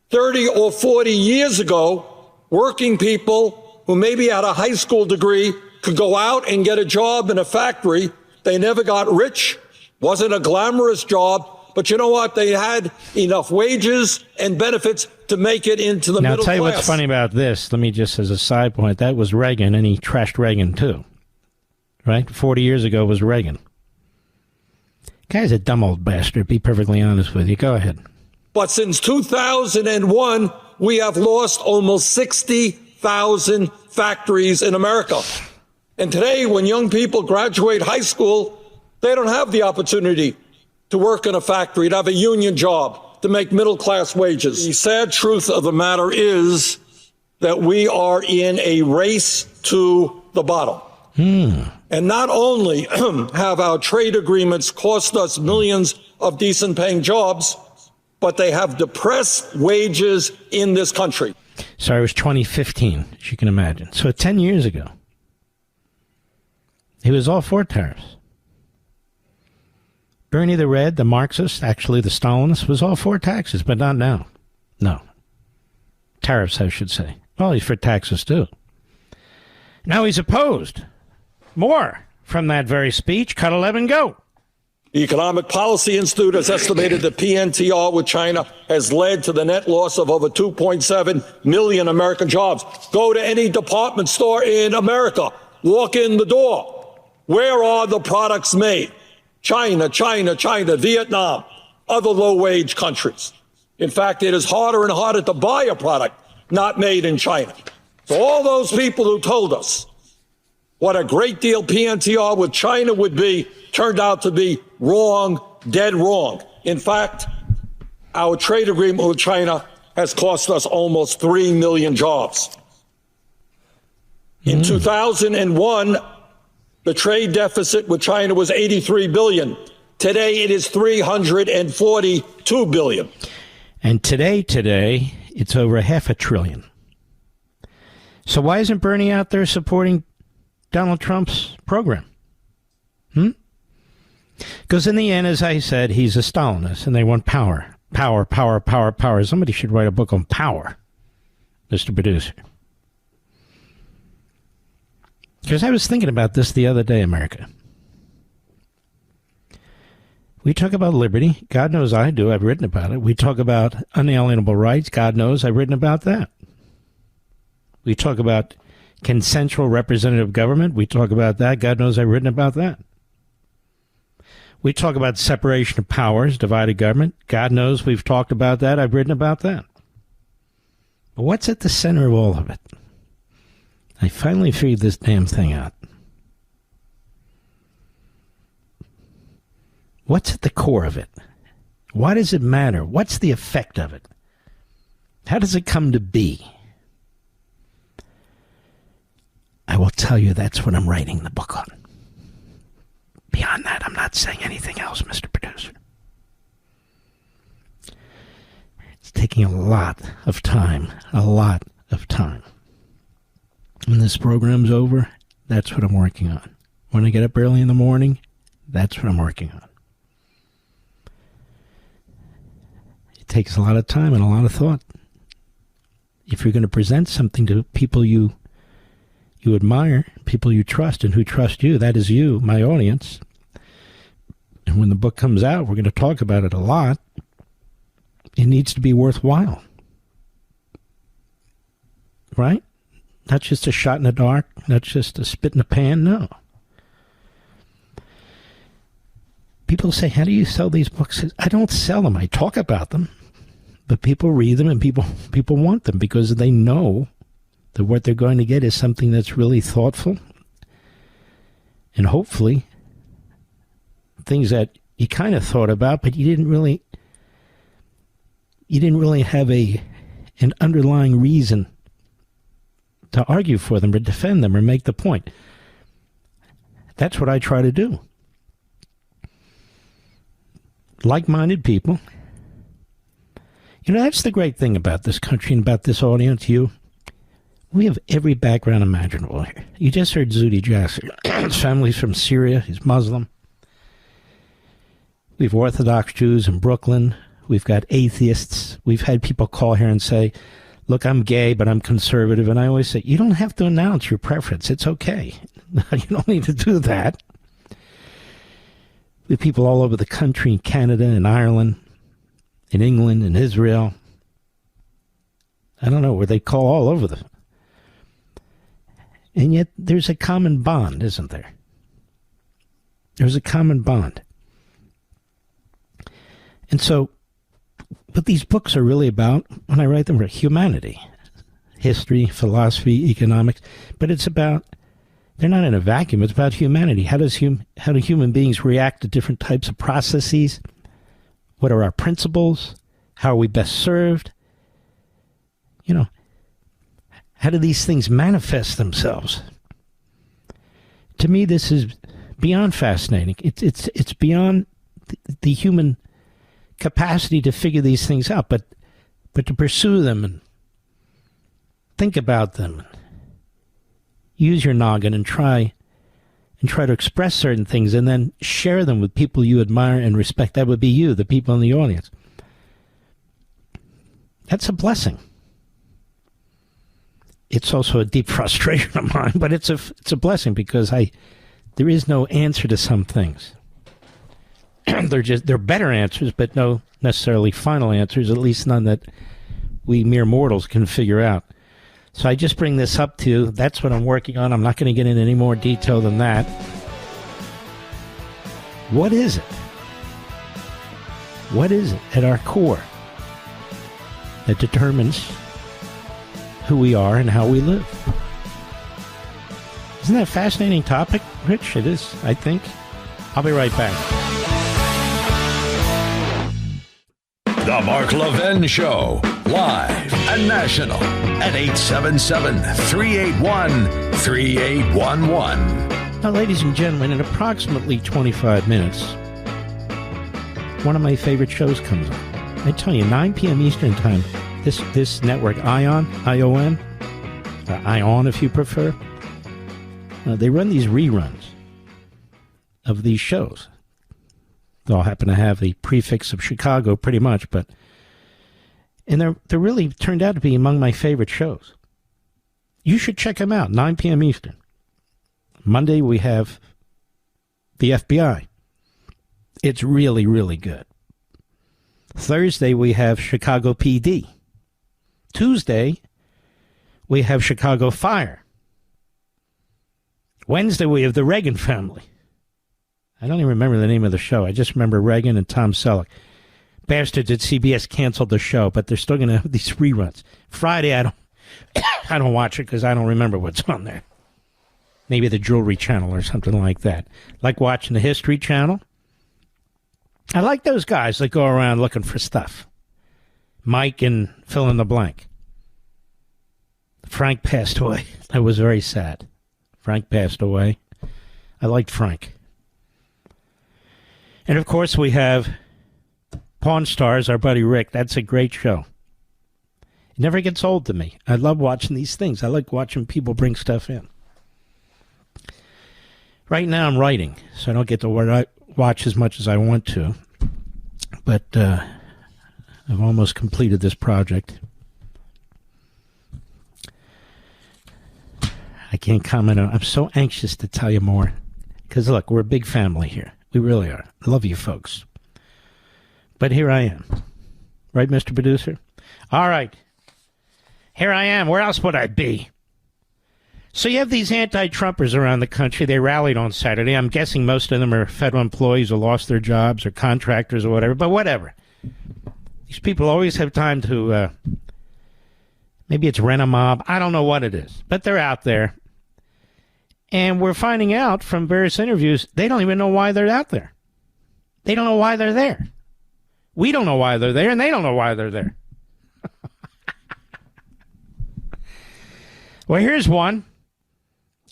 30 or 40 years ago, working people who maybe had a high school degree could go out and get a job in a factory. They never got rich. Wasn't a glamorous job. But you know what? They had enough wages and benefits to make it into the middle class. Now, I'll tell you what's funny about this. Let me just, as a side point, that was Reagan, and he trashed Reagan, too. Right? 40 years ago was Reagan. Guy's a dumb old bastard, be perfectly honest with you. Go ahead. But since 2001, we have lost almost 60,000 factories in America. And today, when young people graduate high school, they don't have the opportunity to work in a factory, to have a union job, to make middle-class wages. The sad truth of the matter is that we are in a race to the bottom. And not only have our trade agreements cost us millions of decent-paying jobs, but they have depressed wages in this country. Sorry, it was 2015, as you can imagine. So 10 years ago, he was all for tariffs. Bernie the Red, the Marxist, actually the Stalinist, was all for taxes, but not now. No. Tariffs, I should say. Well, he's for taxes, too. Now he's opposed. More from that very speech. Cut 11, go. The Economic Policy Institute has estimated that PNTR with China has led to the net loss of over 2.7 million American jobs. Go to any department store in America. Walk in the door. Where are the products made? China, China, China, Vietnam, other low-wage countries. In fact, it is harder and harder to buy a product not made in China. So all those people who told us what a great deal PNTR with China would be turned out to be wrong, dead wrong. In fact, our trade agreement with China has cost us almost 3 million jobs. In 2001, the trade deficit with China was 83 billion. Today, it is 342 billion. And today, it's over $500 billion. So why isn't Bernie out there supporting Donald Trump's program? Because in the end, as I said, he's a Stalinist, and they want power. Power, power, power, power. Somebody should write a book on power, Mr. Producer. Because I was thinking about this the other day, America. We talk about liberty. God knows I do. I've written about it. We talk about unalienable rights. God knows I've written about that. We talk about consensual representative government. We talk about that. God knows I've written about that. We talk about separation of powers, divided government. God knows we've talked about that. I've written about that. But what's at the center of all of it? I finally figured this damn thing out. What's at the core of it? Why does it matter? What's the effect of it? How does it come to be? I will tell you that's what I'm writing the book on. Beyond that, I'm not saying anything else, Mr. Producer. It's taking a lot of time. When this program's over, that's what I'm working on. When I get up early in the morning, that's what I'm working on. It takes a lot of time and a lot of thought. If you're going to present something to people you admire, people you trust and who trust you, that is you, my audience. And when the book comes out, we're going to talk about it a lot. It needs to be worthwhile. Right? Not just a shot in the dark, not just a spit in the pan, no. People say, how do you sell these books? I don't sell them, I talk about them. But people read them and people want them because they know that what they're going to get is something that's really thoughtful and hopefully things that you kind of thought about, but you didn't really you didn't really have an underlying reason to argue for them or defend them or make the point. That's what I try to do. Like-minded people. You know, that's the great thing about this country and about this audience, we have every background imaginable here. You just heard Zudi Jasser. His family's from Syria. He's Muslim. We have Orthodox Jews in Brooklyn. We've got atheists. We've had people call here and say, look, I'm gay, but I'm conservative. And I always say, you don't have to announce your preference. It's okay. You don't need to do that. We have people all over the country, in Canada and Ireland, in England and Israel. I don't know, where they call all over them. And yet there's a common bond, isn't there? There's a common bond. And so, what these books are really about, when I write them, are humanity. History, philosophy, economics. But it's about, they're not in a vacuum, it's about humanity. How do human beings react to different types of processes? What are our principles? How are we best served? You know, how do these things manifest themselves? To me, this is beyond fascinating. It's beyond the human capacity to figure these things out, but to pursue them and think about them, use your noggin and try to express certain things and then share them with people you admire and respect. That would be you, the people in the audience. That's a blessing. It's also a deep frustration of mine, but it's a blessing because there is no answer to some things. They're better answers, but no necessarily final answers, at least none that we mere mortals can figure out. So I just bring this up to you. That's what I'm working on. I'm not going to get into any more detail than that. What is it? What is it at our core that determines who we are and how we live? Isn't that a fascinating topic, Rich? It is, I think. I'll be right back. The Mark Levin Show, live and national at 877-381-3811. Now, ladies and gentlemen, in approximately 25 minutes, one of my favorite shows comes on. I tell you, 9 p.m. Eastern Time, this network, ION, or ION if you prefer, they run these reruns of these shows. They all happen to have the prefix of Chicago pretty much, and they're really turned out to be among my favorite shows. You should check them out, 9 p.m. Eastern. Monday we have the FBI. It's really, really good. Thursday we have Chicago PD. Tuesday we have Chicago Fire. Wednesday we have the Reagan family. I don't even remember the name of the show. I just remember Reagan and Tom Selleck. Bastards at CBS canceled the show, but they're still going to have these reruns. Friday, I don't watch it because I don't remember what's on there. Maybe the Jewelry Channel or something like that. Like watching the History Channel. I like those guys that go around looking for stuff. Mike and fill in the blank. Frank passed away. I was very sad. Frank passed away. I liked Frank. And, of course, we have Pawn Stars, our buddy Rick. That's a great show. It never gets old to me. I love watching these things. I like watching people bring stuff in. Right now I'm writing, so I don't get to watch as much as I want to. But I've almost completed this project. I can't comment on it. I'm so anxious to tell you more. Because, look, we're a big family here. We really are. I love you folks. But here I am. Right, Mr. Producer? All right. Here I am. Where else would I be? So you have these anti-Trumpers around the country. They rallied on Saturday. I'm guessing most of them are federal employees who lost their jobs or contractors or whatever. But whatever. These people always have time to, maybe it's rent a mob. I don't know what it is. But they're out there. And we're finding out from various interviews, they don't even know why they're out there. They don't know why they're there. We don't know why they're there, and they don't know why they're there. Well, here's one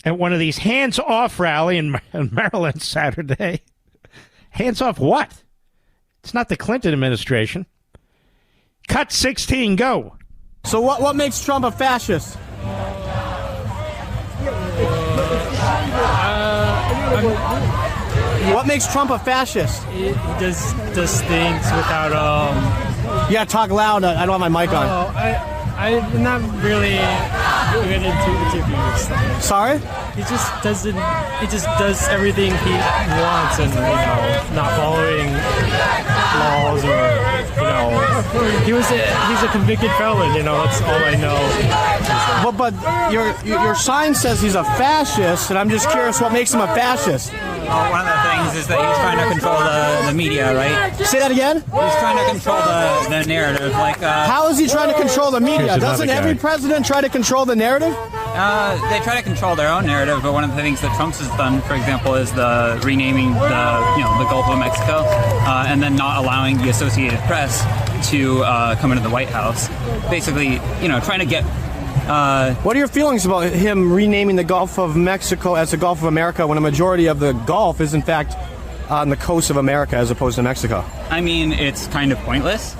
at one of these hands-off rally in Maryland Saturday. Hands off what? It's not the Clinton administration. Cut 16, go. So what makes Trump a fascist? What makes Trump a fascist? He does things without You gotta talk loud. I don't have my mic on. I'm not really good into interviews. Sorry? He just doesn't. He just does everything he wants, and not following laws or he's a convicted felon. That's all I know. But your sign says he's a fascist, and I'm just curious what makes him a fascist. One of the things is that he's trying to control the media, right? Say that again? He's trying to control the narrative. How is he trying to control the media? Doesn't every president try to control the narrative? They try to control their own narrative, but one of the things that Trump's has done, for example, is the renaming the Gulf of Mexico, and then not allowing the Associated Press to come into the White House. Basically, trying to get. What are your feelings about him renaming the Gulf of Mexico as the Gulf of America when a majority of the Gulf is in fact on the coast of America as opposed to Mexico? I mean, it's kind of pointless.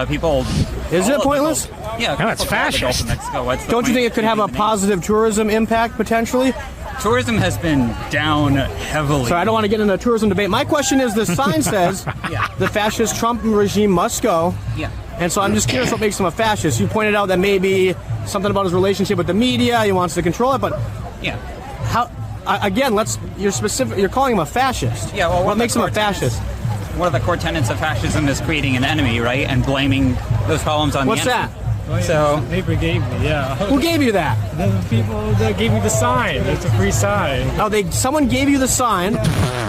People. Is it pointless? Yeah, no, it's fascist. Don't you think it could have a positive tourism impact potentially? Tourism has been down heavily. So I don't want to get into a tourism debate. My question is, the sign says the fascist Trump regime must go. Yeah. And so I'm just curious what makes him a fascist. You pointed out that maybe something about his relationship with the media, he wants to control it, but yeah. How? Again, you're calling him a fascist. Yeah. Well, what makes him a fascist? One of the core tenets of fascism is creating an enemy, right, and blaming those problems on What's the enemy. that? Oh, yeah, so paper gave me, yeah. Who gave you that? The people that gave me the sign. It's a free sign. Oh, someone gave you the sign,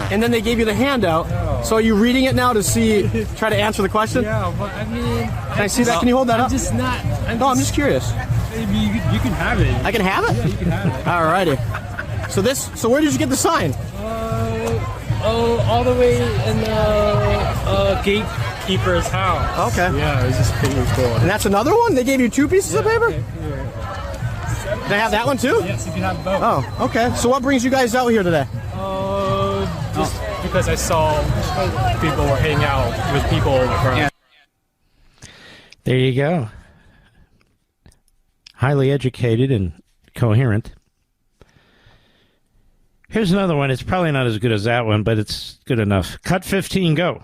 and then they gave you the handout. No. So are you reading it now to try to answer the question? Yeah, but I mean... Can I see that? Can you hold that up? I'm just not... I'm just curious. Maybe you can have it. I can have it? Yeah, you can have it. Alrighty. So where did you get the sign? All the way in the gatekeeper's house. Okay. Yeah, it was just pretty cool. And that's another one? They gave you two pieces of paper? Okay, They have that one too? Yes, you can have both. Oh, okay. So what brings you guys out here today? Just because I saw people were hanging out with people from... Yeah. There you go. Highly educated and coherent. Here's another one. It's probably not as good as that one, but it's good enough. Cut 15, go.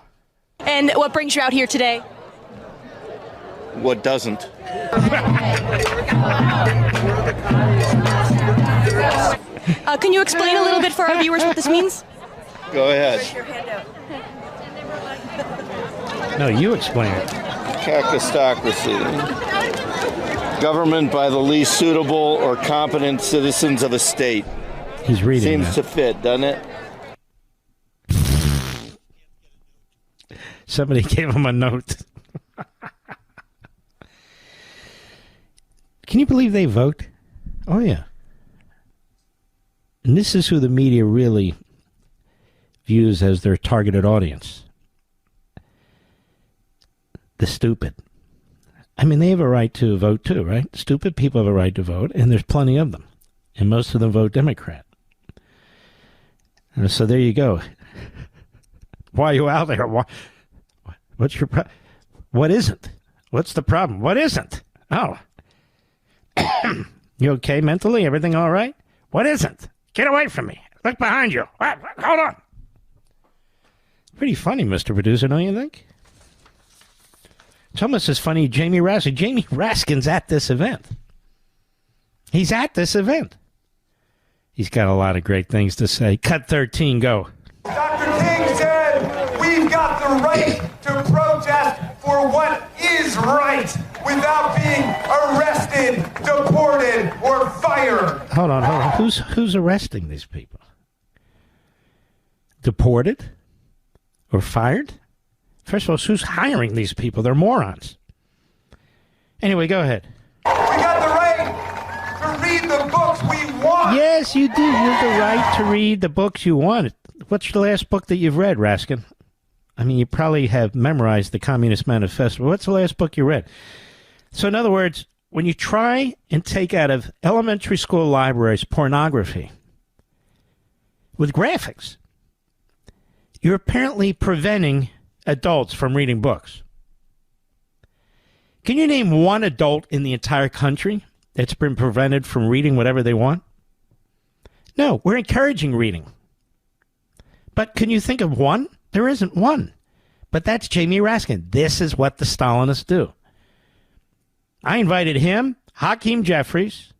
And what brings you out here today? What doesn't? Can you explain a little bit for our viewers what this means? Go ahead. No, you explain it. Cactostocracy. Government by the least suitable or competent citizens of a state. He's reading Seems to fit, doesn't it? Somebody gave him a note. Can you believe they vote? Oh, yeah. And this is who the media really views as their targeted audience. The stupid. I mean, they have a right to vote too, right? Stupid people have a right to vote, and there's plenty of them. And most of them vote Democrat. So there you go. Why are you out there? What's your problem? What isn't? What's the problem? What isn't? Oh. You okay mentally? Everything all right? What isn't? Get away from me. Look behind you. Hold on. Pretty funny, Mr. Producer, don't you think? It's almost as funny Jamie Raskin. Jamie Raskin's at this event. He's at this event. He's got a lot of great things to say. Cut 13, go. Dr. King said, we've got the right to protest for what is right without being arrested, deported, or fired. Hold on. Who's arresting these people? Deported? Or fired? First of all, who's hiring these people? They're morons. Anyway, go ahead. We got the right to read the books we want. Yes, you do. You have the right to read the books you want. What's the last book that you've read, Raskin? I mean, you probably have memorized the Communist Manifesto. What's the last book you read? So, in other words, when you try and take out of elementary school libraries pornography with graphics, you're apparently preventing adults from reading books. Can you name one adult in the entire country that's been prevented from reading whatever they want? No, we're encouraging reading. But can you think of one? There isn't one. But that's Jamie Raskin. This is what the Stalinists do. I invited him, Hakeem Jeffries.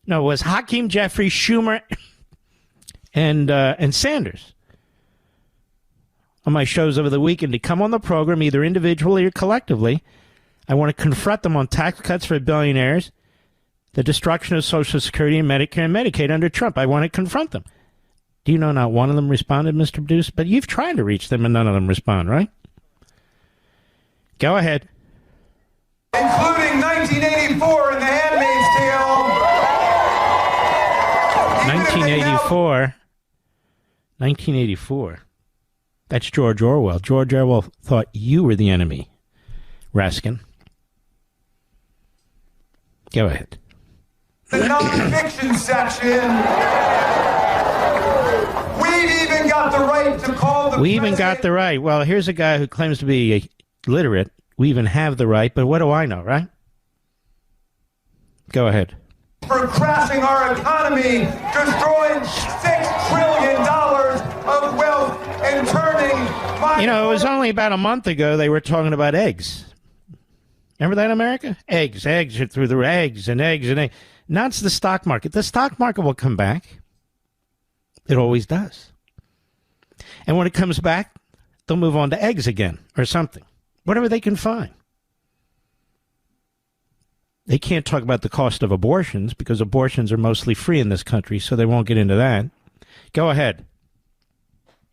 No, it was Hakeem Jeffries, Schumer, and Sanders on my shows over the weekend to come on the program, either individually or collectively. I want to confront them on tax cuts for billionaires, the destruction of Social Security and Medicare and Medicaid under Trump. I want to confront them. Do you know not one of them responded, Mr. Producer? But you've tried to reach them and none of them respond, right? Go ahead. Including 1984 and The Handmaid's Tale. 1984. That's George Orwell. George Orwell thought you were the enemy, Raskin. Go ahead. The non-fiction section. We've even got the right to call the We even got the right. Well, here's a guy who claims to be literate. We even have the right, but what do I know, right? Go ahead. For crashing our economy, destroying $6 trillion of wealth and turning You know, it was only about a month ago they were talking about eggs. Remember that in America? Eggs are through the eggs and eggs and eggs. Now it's the stock market. The stock market will come back. It always does. And when it comes back, they'll move on to eggs again or something. Whatever they can find. They can't talk about the cost of abortions because abortions are mostly free in this country, so they won't get into that. Go ahead.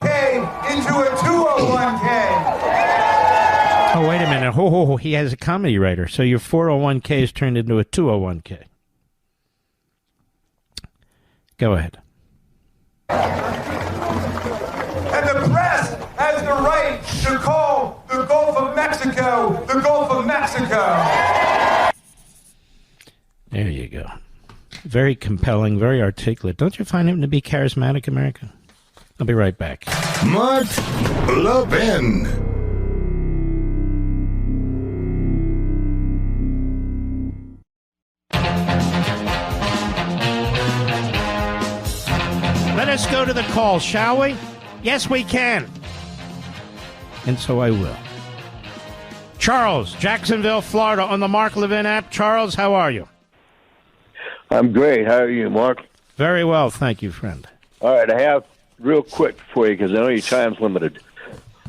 Into a 201k. Oh, wait a minute. He has a comedy writer. So your 401k is turned into a 201k. Go ahead. And the press has the right to call the Gulf of Mexico the Gulf of Mexico. There you go. Very compelling, very articulate. Don't you find him to be charismatic, America? I'll be right back. Mark Levin. Let us go to the call, shall we? Yes, we can. And so I will. Charles, Jacksonville, Florida, on the Mark Levin app. Charles, how are you? I'm great. How are you, Mark? Very well, thank you, friend. All right, I have real quick for you because I know your time's limited.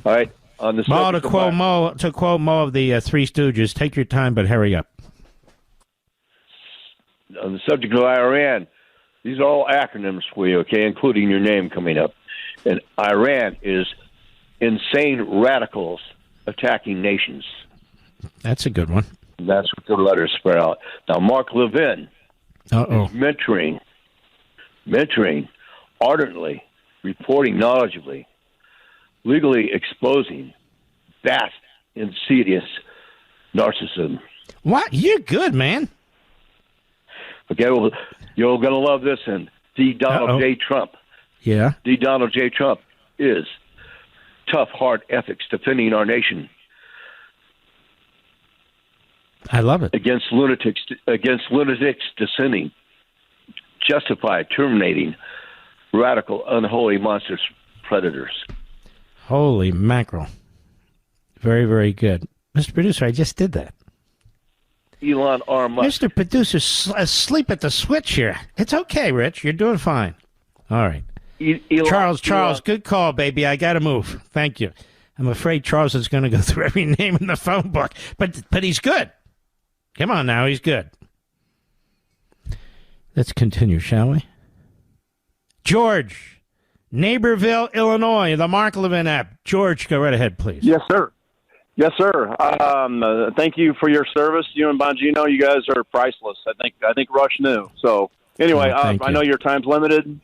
All right, on the to quote Mo of the Three Stooges, take your time, but hurry up. On the subject of Iran, these are all acronyms for you, okay, including your name coming up. And Iran is insane radicals attacking nations. That's a good one. That's what the letters spell out. Now, Mark Levin is mentoring, ardently, reporting knowledgeably, legally exposing vast, insidious narcissism. What? You're good, man. Okay, well, you're going to love this. And D. Donald J. Trump. Yeah. D. Donald J. Trump is tough, hard ethics defending our nation. I love it. Against lunatics dissenting, justify terminating radical, unholy, monstrous predators. Holy mackerel. Very, very good. Mr. Producer, I just did that. Elon R. Musk. Mr. Producer's asleep at the switch here. It's okay, Rich. You're doing fine. All right. Charles, good call, baby. I got to move. Thank you. I'm afraid Charles is going to go through every name in the phone book, but he's good. Come on now, he's good. Let's continue, shall we? George, Naperville, Illinois, the Mark Levin app. George, go right ahead, please. Yes, sir. Yes, sir. Thank you for your service. You and Bongino, you guys are priceless. I think Rush knew. So anyway, I know your time's limited.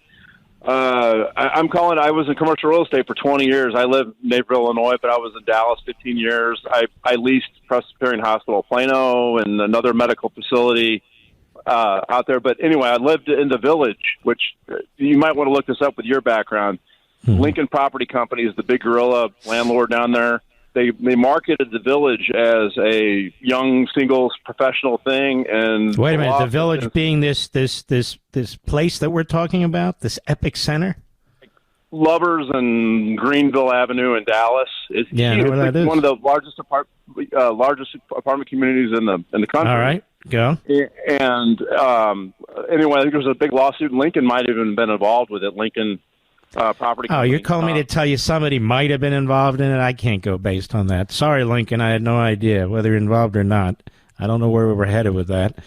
I'm calling. I was in commercial real estate for 20 years. I lived in Naperville, Illinois, but I was in Dallas 15 years. I leased Presbyterian Hospital Plano and another medical facility out there. But anyway, I lived in the Village, which you might want to look this up with your background. Lincoln Property Company is the big gorilla landlord down there. They marketed the Village as a young singles professional thing. And wait a minute, the Village being this place that we're talking about, this epic center. Lovers and Greenville Avenue in Dallas. It's one of the largest apartment communities in the country. All right, go. And anyway, I think there was a big lawsuit. Lincoln might have even been involved with it. Lincoln Property Company. Oh, you're calling me to tell you somebody might have been involved in it? I can't go based on that. Sorry, Lincoln, I had no idea whether you're involved or not. I don't know where we were headed with that.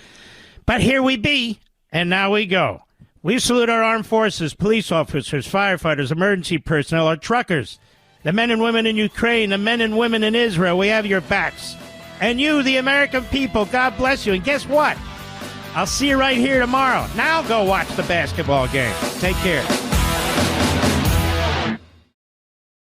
But here we be, and now we go. We salute our armed forces, police officers, firefighters, emergency personnel, our truckers, the men and women in Ukraine, the men and women in Israel. We have your backs. And you, the American people, God bless you. And guess what? I'll see you right here tomorrow. Now go watch the basketball game. Take care.